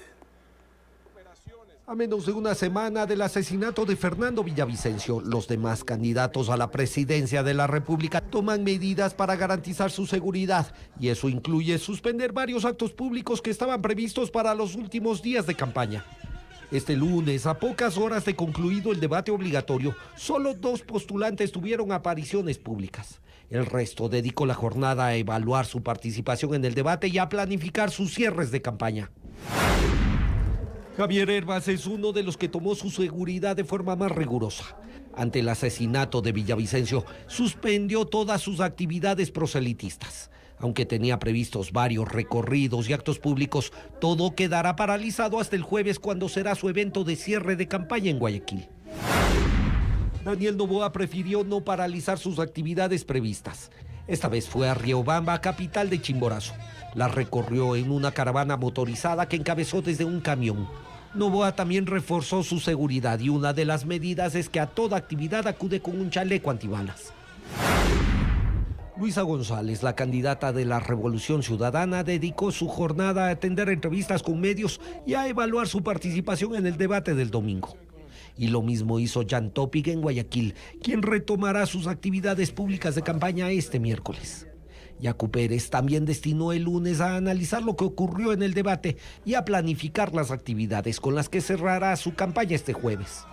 A menos de una semana del asesinato de Fernando Villavicencio, los demás candidatos a la presidencia de la República toman medidas para garantizar su seguridad, y eso incluye suspender varios actos públicos que estaban previstos para los últimos días de campaña. Este lunes, a pocas horas de concluido el debate obligatorio, solo 2 postulantes tuvieron apariciones públicas. El resto dedicó la jornada a evaluar su participación en el debate y a planificar sus cierres de campaña. Javier Herbas es uno de los que tomó su seguridad de forma más rigurosa. Ante el asesinato de Villavicencio, suspendió todas sus actividades proselitistas. Aunque tenía previstos varios recorridos y actos públicos, todo quedará paralizado hasta el jueves, cuando será su evento de cierre de campaña en Guayaquil. Daniel Noboa prefirió no paralizar sus actividades previstas. Esta vez fue a Riobamba, capital de Chimborazo. La recorrió en una caravana motorizada que encabezó desde un camión. Noboa también reforzó su seguridad, y una de las medidas es que a toda actividad acude con un chaleco antibalas. Luisa González, la candidata de la Revolución Ciudadana, dedicó su jornada a atender entrevistas con medios y a evaluar su participación en el debate del domingo. Y lo mismo hizo Jan Topic en Guayaquil, quien retomará sus actividades públicas de campaña este miércoles. Yacu Pérez también destinó el lunes a analizar lo que ocurrió en el debate y a planificar las actividades con las que cerrará su campaña este jueves.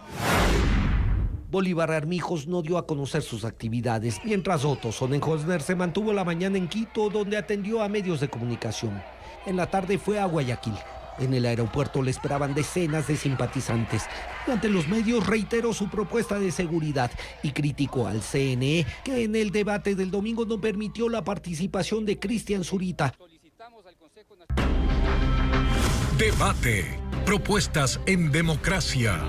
Bolívar Armijos no dio a conocer sus actividades, mientras Otto Sonnenholzner se mantuvo la mañana en Quito, donde atendió a medios de comunicación. En la tarde fue a Guayaquil. En el aeropuerto le esperaban decenas de simpatizantes. Ante los medios reiteró su propuesta de seguridad y criticó al CNE, que en el debate del domingo no permitió la participación de Cristian Zurita. Debate. Propuestas en democracia.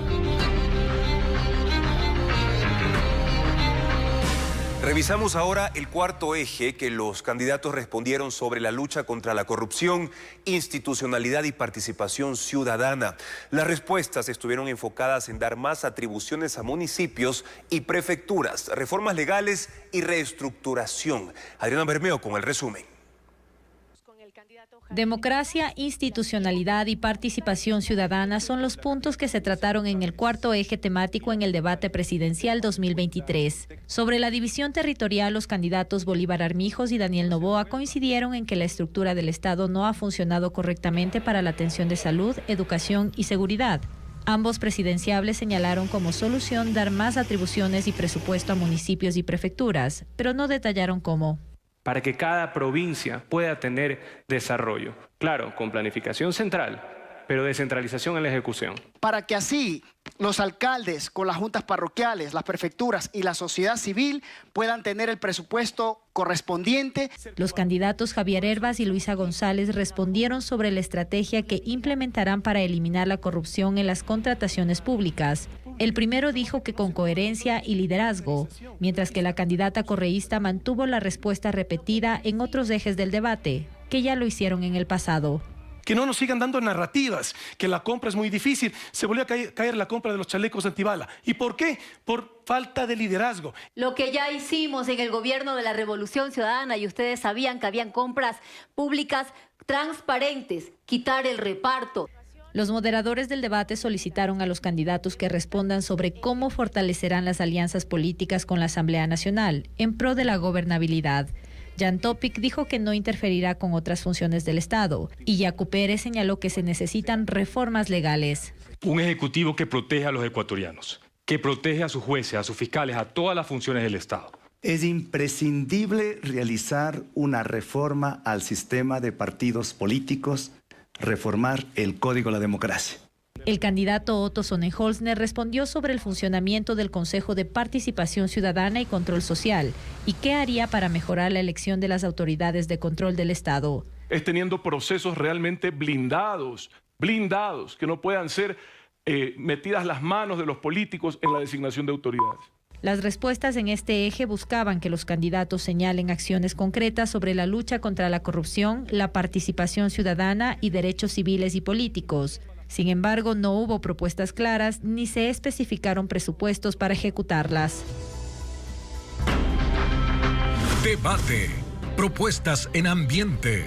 Revisamos ahora el cuarto eje que los candidatos respondieron sobre la lucha contra la corrupción, institucionalidad y participación ciudadana. Las respuestas estuvieron enfocadas en dar más atribuciones a municipios y prefecturas, reformas legales y reestructuración. Adriana Bermeo con el resumen. Democracia, institucionalidad y participación ciudadana son los puntos que se trataron en el cuarto eje temático en el debate presidencial 2023. Sobre la división territorial, los candidatos Bolívar Armijos y Daniel Noboa coincidieron en que la estructura del Estado no ha funcionado correctamente para la atención de salud, educación y seguridad. Ambos presidenciables señalaron como solución dar más atribuciones y presupuesto a municipios y prefecturas, pero no detallaron cómo. Para que cada provincia pueda tener desarrollo. Claro, con planificación central, pero descentralización en la ejecución. Para que así los alcaldes con las juntas parroquiales, las prefecturas y la sociedad civil puedan tener el presupuesto correspondiente. Los candidatos Javier Herbas y Luisa González respondieron sobre la estrategia que implementarán para eliminar la corrupción en las contrataciones públicas. El primero dijo que con coherencia y liderazgo, mientras que la candidata correísta mantuvo la respuesta repetida en otros ejes del debate, que ya lo hicieron en el pasado. Que no nos sigan dando narrativas, que la compra es muy difícil. Se volvió a caer la compra de los chalecos antibala. ¿Y por qué? Por falta de liderazgo. Lo que ya hicimos en el gobierno de la Revolución Ciudadana, y ustedes sabían que habían compras públicas transparentes, quitar el reparto. Los moderadores del debate solicitaron a los candidatos que respondan sobre cómo fortalecerán las alianzas políticas con la Asamblea Nacional en pro de la gobernabilidad. Jan Topic dijo que no interferirá con otras funciones del Estado y Yacu Pérez señaló que se necesitan reformas legales. Un ejecutivo que protege a los ecuatorianos, que protege a sus jueces, a sus fiscales, a todas las funciones del Estado. Es imprescindible realizar una reforma al sistema de partidos políticos, reformar el Código de la Democracia. El candidato Otto Sonnenholzner respondió sobre el funcionamiento del Consejo de Participación Ciudadana y Control Social y qué haría para mejorar la elección de las autoridades de control del Estado. Es teniendo procesos realmente blindados, que no puedan ser metidas las manos de los políticos en la designación de autoridades. Las respuestas en este eje buscaban que los candidatos señalen acciones concretas sobre la lucha contra la corrupción, la participación ciudadana y derechos civiles y políticos. Sin embargo, no hubo propuestas claras ni se especificaron presupuestos para ejecutarlas. Debate. Propuestas en ambiente.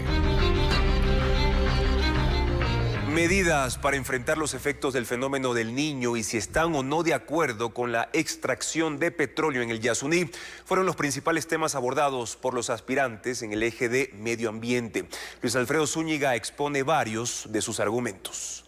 Medidas para enfrentar los efectos del fenómeno del Niño y si están o no de acuerdo con la extracción de petróleo en el Yasuní fueron los principales temas abordados por los aspirantes en el eje de medio ambiente. Luis Alfredo Zúñiga expone varios de sus argumentos.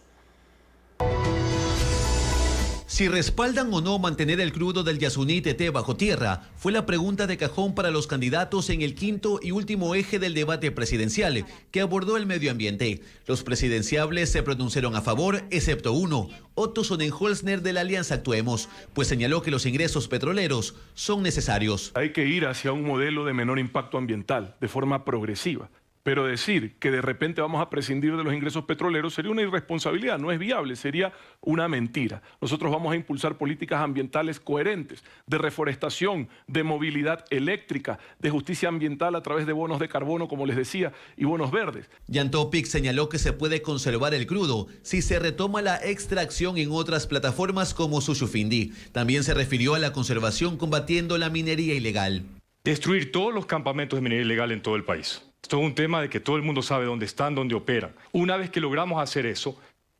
Si respaldan o no mantener el crudo del Yasuní TT bajo tierra, fue la pregunta de cajón para los candidatos en el quinto y último eje del debate presidencial, que abordó el medio ambiente. Los presidenciables se pronunciaron a favor, excepto uno, Otto Sonnenholzner de la Alianza Actuemos, pues señaló que los ingresos petroleros son necesarios. Hay que ir hacia un modelo de menor impacto ambiental, de forma progresiva. Pero decir que de repente vamos a prescindir de los ingresos petroleros sería una irresponsabilidad, no es viable, sería una mentira. Nosotros vamos a impulsar políticas ambientales coherentes, de reforestación, de movilidad eléctrica, de justicia ambiental a través de bonos de carbono, como les decía, y bonos verdes. Jan Topic señaló que se puede conservar el crudo si se retoma la extracción en otras plataformas como Shushufindi. También se refirió a la conservación combatiendo la minería ilegal. Destruir todos los campamentos de minería ilegal en todo el país. Esto es un tema de que todo el mundo sabe dónde están, dónde operan. Una vez que logramos hacer eso,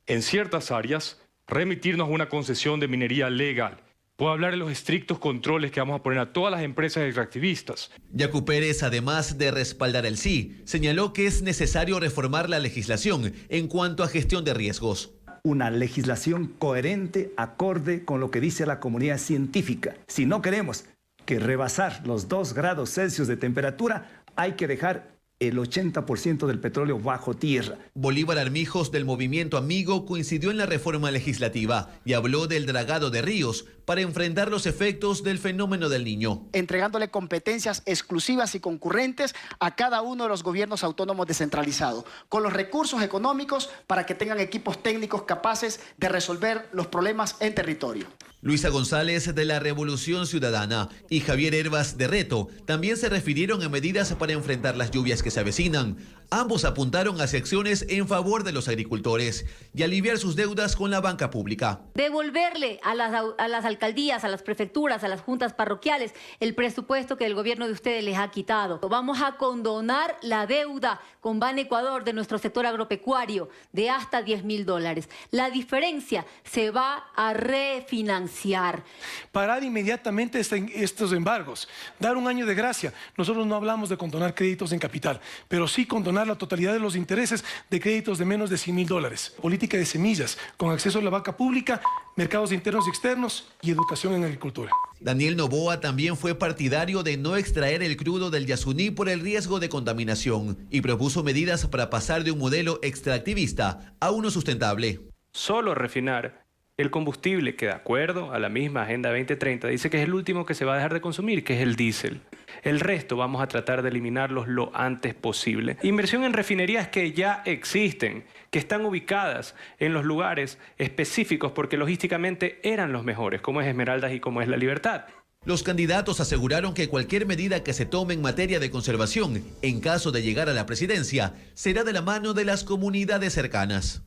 en ciertas áreas, remitirnos a una concesión de minería legal. Puedo hablar de los estrictos controles que vamos a poner a todas las empresas extractivistas. Yacu Pérez, además de respaldar el sí, señaló que es necesario reformar la legislación en cuanto a gestión de riesgos. Una legislación coherente, acorde con lo que dice la comunidad científica. Si no queremos que rebasar los 2 grados Celsius de temperatura, hay que dejar el 80% del petróleo bajo tierra. Bolívar Armijos del Movimiento Amigo coincidió en la reforma legislativa y habló del dragado de ríos para enfrentar los efectos del fenómeno del Niño. Entregándole competencias exclusivas y concurrentes a cada uno de los gobiernos autónomos descentralizados, con los recursos económicos para que tengan equipos técnicos capaces de resolver los problemas en territorio. Luisa González de la Revolución Ciudadana y Javier Hervas de Reto también se refirieron a medidas para enfrentar las lluvias que se avecinan. Ambos apuntaron hacia acciones en favor de los agricultores y aliviar sus deudas con la banca pública. Devolverle a las alcaldías, a las prefecturas, a las juntas parroquiales el presupuesto que el gobierno de ustedes les ha quitado. Vamos a condonar la deuda con Banecuador de nuestro sector agropecuario de hasta $10.000. La diferencia se va a refinanciar. Parar inmediatamente estos embargos, dar un año de gracia. Nosotros no hablamos de condonar créditos en capital, pero sí condonar la totalidad de los intereses de créditos de menos de $100.000. Política de semillas, con acceso a la banca pública, mercados internos y externos y educación en agricultura. Daniel Noboa también fue partidario de no extraer el crudo del Yasuní por el riesgo de contaminación y propuso medidas para pasar de un modelo extractivista a uno sustentable. Solo refinar el combustible que, de acuerdo a la misma Agenda 2030, dice que es el último que se va a dejar de consumir, que es el diésel. El resto vamos a tratar de eliminarlos lo antes posible. Inversión en refinerías que ya existen, que están ubicadas en los lugares específicos porque logísticamente eran los mejores, como es Esmeraldas y como es La Libertad. Los candidatos aseguraron que cualquier medida que se tome en materia de conservación, en caso de llegar a la presidencia, será de la mano de las comunidades cercanas.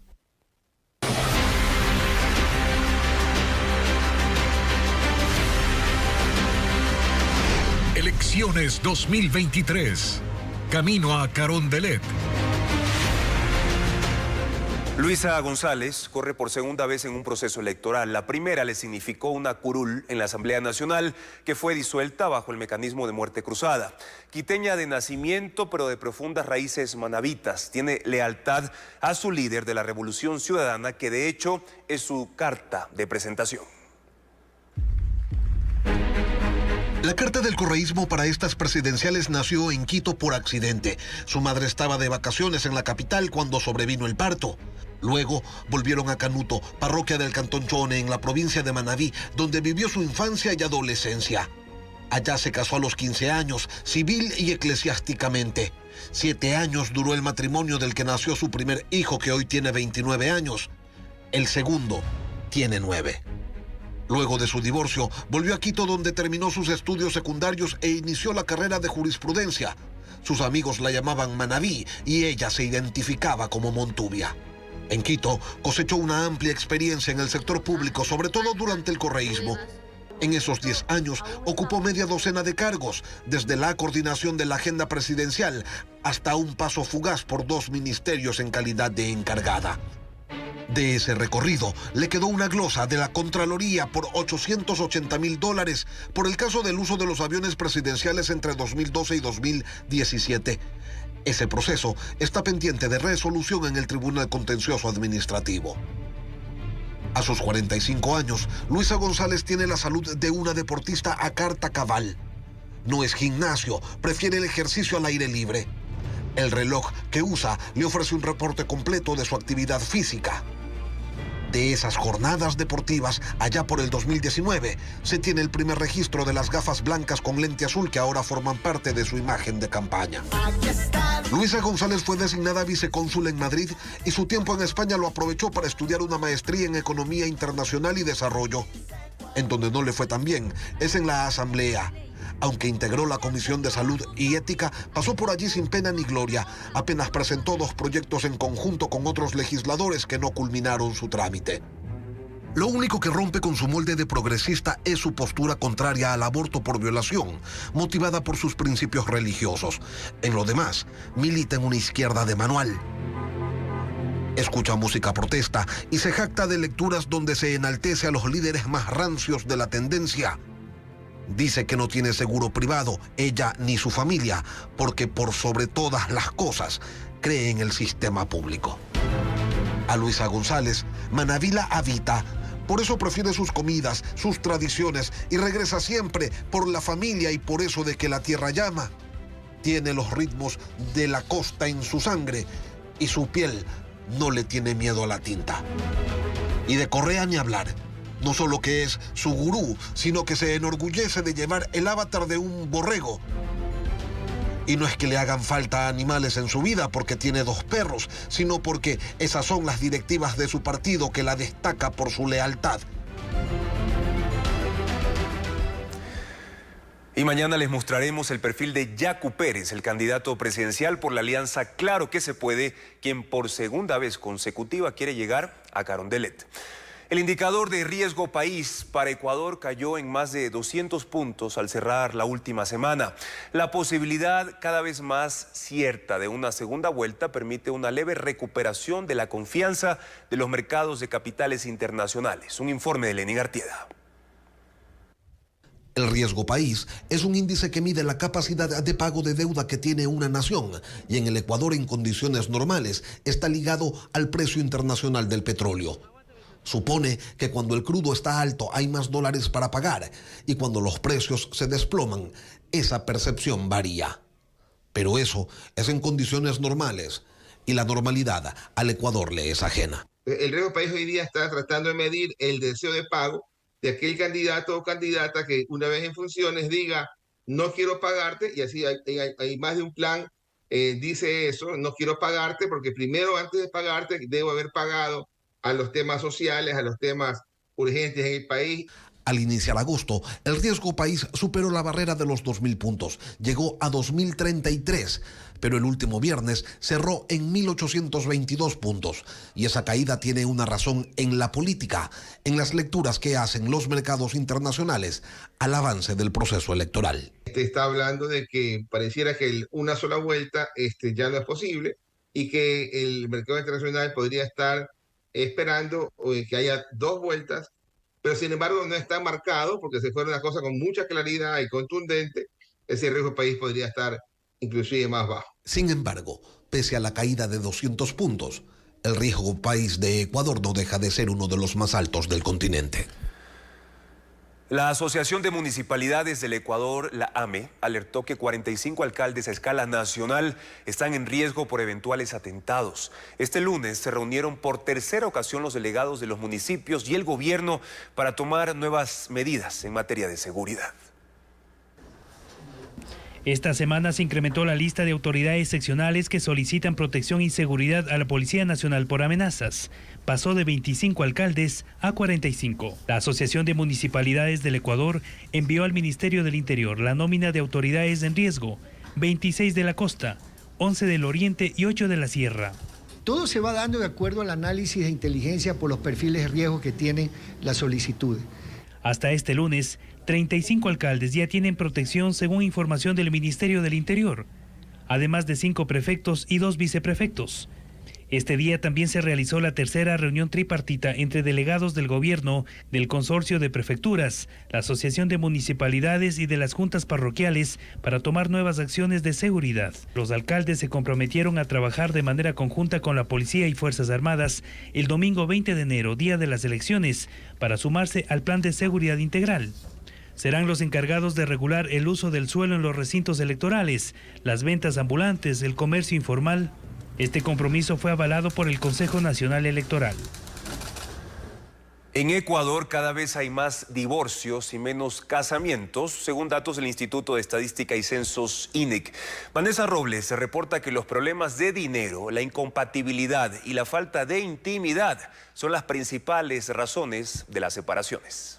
Elecciones 2023. Camino a Carondelet. Luisa González corre por segunda vez en un proceso electoral. La primera le significó una curul en la Asamblea Nacional que fue disuelta bajo el mecanismo de muerte cruzada. Quiteña de nacimiento, pero de profundas raíces manavitas. Tiene lealtad a su líder de la Revolución Ciudadana, que de hecho es su carta de presentación. La carta del correísmo para estas presidenciales nació en Quito por accidente. Su madre estaba de vacaciones en la capital cuando sobrevino el parto. Luego volvieron a Canuto, parroquia del Cantón Chone, en la provincia de Manabí, donde vivió su infancia y adolescencia. Allá se casó a los 15 años, civil y eclesiásticamente. 7 años duró el matrimonio del que nació su primer hijo, que hoy tiene 29 años. El segundo tiene 9. Luego de su divorcio, volvió a Quito, donde terminó sus estudios secundarios e inició la carrera de jurisprudencia. Sus amigos la llamaban Manabí y ella se identificaba como Montubia. En Quito cosechó una amplia experiencia en el sector público, sobre todo durante el correísmo. En esos 10 años ocupó media docena de cargos, desde la coordinación de la agenda presidencial hasta un paso fugaz por 2 ministerios en calidad de encargada. De ese recorrido le quedó una glosa de la Contraloría por $880.000 por el caso del uso de los aviones presidenciales entre 2012 y 2017. Ese proceso está pendiente de resolución en el Tribunal Contencioso Administrativo. A sus 45 años, Luisa González tiene la salud de una deportista a carta cabal. No es gimnasio, prefiere el ejercicio al aire libre. El reloj que usa le ofrece un reporte completo de su actividad física. De esas jornadas deportivas, allá por el 2019, se tiene el primer registro de las gafas blancas con lente azul que ahora forman parte de su imagen de campaña. Luisa González fue designada vicecónsul en Madrid y su tiempo en España lo aprovechó para estudiar una maestría en Economía Internacional y Desarrollo. En donde no le fue tan bien es en la Asamblea. Aunque integró la Comisión de Salud y Ética, pasó por allí sin pena ni gloria. Apenas presentó 2 proyectos en conjunto con otros legisladores que no culminaron su trámite. Lo único que rompe con su molde de progresista es su postura contraria al aborto por violación, motivada por sus principios religiosos. En lo demás, milita en una izquierda de manual. Escucha música protesta y se jacta de lecturas donde se enaltece a los líderes más rancios de la tendencia. Dice que no tiene seguro privado, ella ni su familia, porque por sobre todas las cosas cree en el sistema público. A Luisa González, Manabí la habita, por eso prefiere sus comidas, sus tradiciones y regresa siempre por la familia y por eso de que la tierra llama. Tiene los ritmos de la costa en su sangre y su piel no le tiene miedo a la tinta. Y de Correa ni hablar. No solo que es su gurú, sino que se enorgullece de llevar el avatar de un borrego. Y no es que le hagan falta animales en su vida porque tiene 2 perros, sino porque esas son las directivas de su partido que la destaca por su lealtad. Y mañana les mostraremos el perfil de Yacu Pérez, el candidato presidencial por la alianza Claro que se puede, quien por segunda vez consecutiva quiere llegar a Carondelet. El indicador de riesgo país para Ecuador cayó en más de 200 puntos al cerrar la última semana. La posibilidad cada vez más cierta de una segunda vuelta permite una leve recuperación de la confianza de los mercados de capitales internacionales. Un informe de Lenín Artieda. El riesgo país es un índice que mide la capacidad de pago de deuda que tiene una nación y en el Ecuador en condiciones normales está ligado al precio internacional del petróleo. Supone que cuando el crudo está alto hay más dólares para pagar y cuando los precios se desploman, esa percepción varía. Pero eso es en condiciones normales y la normalidad al Ecuador le es ajena. El riesgo país hoy día está tratando de medir el deseo de pago de aquel candidato o candidata que una vez en funciones diga no quiero pagarte, y así hay más de un plan, dice eso, no quiero pagarte porque primero antes de pagarte debo haber pagado a los temas sociales, a los temas urgentes en el país. Al iniciar agosto, el riesgo país superó la barrera de los 2.000 puntos, llegó a 2.033, pero el último viernes cerró en 1.822 puntos. Y esa caída tiene una razón en la política, en las lecturas que hacen los mercados internacionales al avance del proceso electoral. Está hablando de que pareciera que una sola vuelta ya no es posible y que el mercado internacional podría estar esperando que haya dos vueltas, pero sin embargo no está marcado porque se fue una cosa con mucha claridad y contundente. Ese riesgo país podría estar inclusive más bajo. Sin embargo, pese a la caída de 200 puntos, el riesgo país de Ecuador no deja de ser uno de los más altos del continente. La Asociación de Municipalidades del Ecuador, la AME, alertó que 45 alcaldes a escala nacional están en riesgo por eventuales atentados. Este lunes se reunieron por tercera ocasión los delegados de los municipios y el gobierno para tomar nuevas medidas en materia de seguridad. Esta semana se incrementó la lista de autoridades seccionales que solicitan protección y seguridad a la Policía Nacional por amenazas. Pasó de 25 alcaldes a 45. La Asociación de Municipalidades del Ecuador envió al Ministerio del Interior la nómina de autoridades en riesgo, 26 de la costa, 11 del oriente y 8 de la sierra. Todo se va dando de acuerdo al análisis de inteligencia por los perfiles de riesgo que tienen las solicitudes. Hasta este lunes, 35 alcaldes ya tienen protección según información del Ministerio del Interior, además de 5 prefectos y 2 viceprefectos. Este día también se realizó la tercera reunión tripartita entre delegados del gobierno, del Consorcio de Prefecturas, la Asociación de Municipalidades y de las juntas parroquiales para tomar nuevas acciones de seguridad. Los alcaldes se comprometieron a trabajar de manera conjunta con la Policía y Fuerzas Armadas el domingo 20 de enero, día de las elecciones, para sumarse al plan de seguridad integral. Serán los encargados de regular el uso del suelo en los recintos electorales, las ventas ambulantes, el comercio informal. Este compromiso fue avalado por el Consejo Nacional Electoral. En Ecuador cada vez hay más divorcios y menos casamientos, según datos del Instituto de Estadística y Censos INEC. Vanessa Robles se reporta que los problemas de dinero, la incompatibilidad y la falta de intimidad son las principales razones de las separaciones.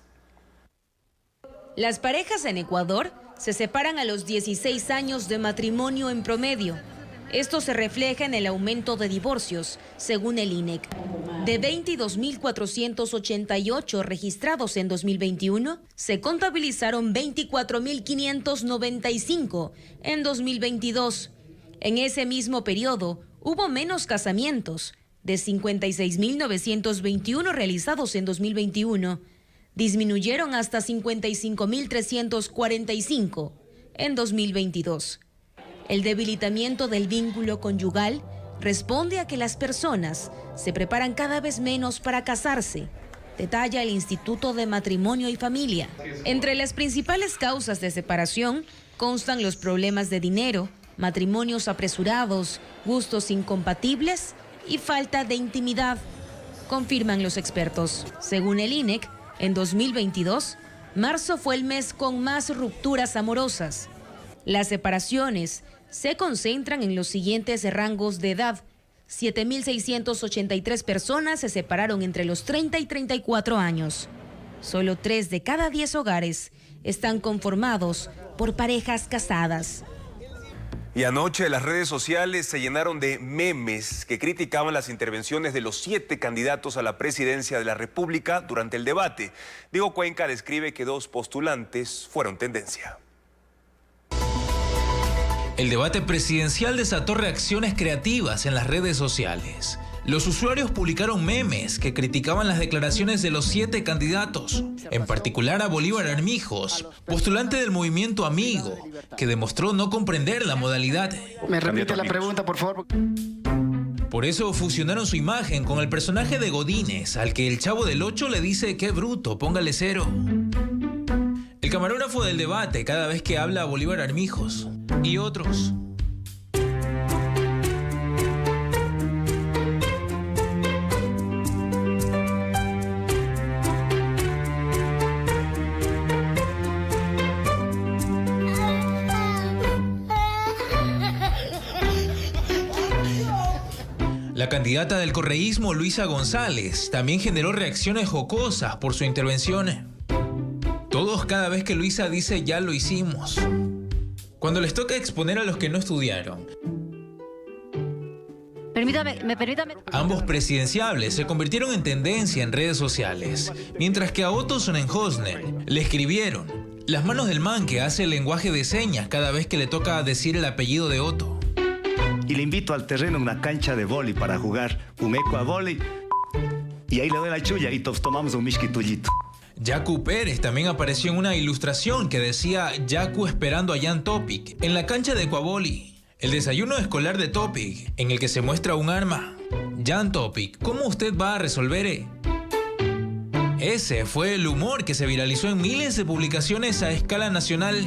Las parejas en Ecuador se separan a los 16 años de matrimonio en promedio. Esto se refleja en el aumento de divorcios, según el INEC. De 22.488 registrados en 2021, se contabilizaron 24.595 en 2022. En ese mismo periodo, hubo menos casamientos, de 56.921 realizados en 2021. Disminuyeron hasta 55.345 en 2022. El debilitamiento del vínculo conyugal responde a que las personas se preparan cada vez menos para casarse, detalla el Instituto de Matrimonio y Familia. Entre las principales causas de separación constan los problemas de dinero, matrimonios apresurados, gustos incompatibles y falta de intimidad, confirman los expertos. Según el INEC, en 2022, marzo fue el mes con más rupturas amorosas. Las separaciones se concentran en los siguientes rangos de edad. 7.683 personas se separaron entre los 30 y 34 años. Solo 3 de cada 10 hogares están conformados por por parejas casadas. Y anoche las redes sociales se llenaron de memes que criticaban las intervenciones de los 7 candidatos a la presidencia de la República durante el debate. Diego Cuenca describe que 2 postulantes fueron tendencia. El debate presidencial desató reacciones creativas en las redes sociales. Los usuarios publicaron memes que criticaban las declaraciones de los 7 candidatos, en particular a Bolívar Armijos, postulante del movimiento Amigo, que demostró no comprender la modalidad. ¿Me repite la pregunta, por favor? Por eso fusionaron su imagen con el personaje de Godínez, al que el Chavo del 8 le dice "qué bruto, póngale 0". El camarógrafo del debate cada vez que habla a Bolívar Armijos y otros. La candidata del correísmo, Luisa González, también generó reacciones jocosas por su intervención. Todos cada vez que Luisa dice "ya lo hicimos". Cuando les toca exponer a los que no estudiaron. Permítame. Ambos presidenciables se convirtieron en tendencia en redes sociales, mientras que a Otto Sonnenhosner le escribieron "las manos del man que hace el lenguaje de señas cada vez que le toca decir el apellido de Otto". Y le invito al terreno, una cancha de vóley para jugar un ecuavóley. Y ahí le doy la chulla y tomamos un misquitullito. Yacu Pérez también apareció en una ilustración que decía "Yacu esperando a Jan Topic" en la cancha de ecuavóley. El desayuno escolar de Topic, en el que se muestra un arma. Jan Topic, ¿cómo usted va a resolver? Ese fue el humor que se viralizó en miles de publicaciones a escala nacional.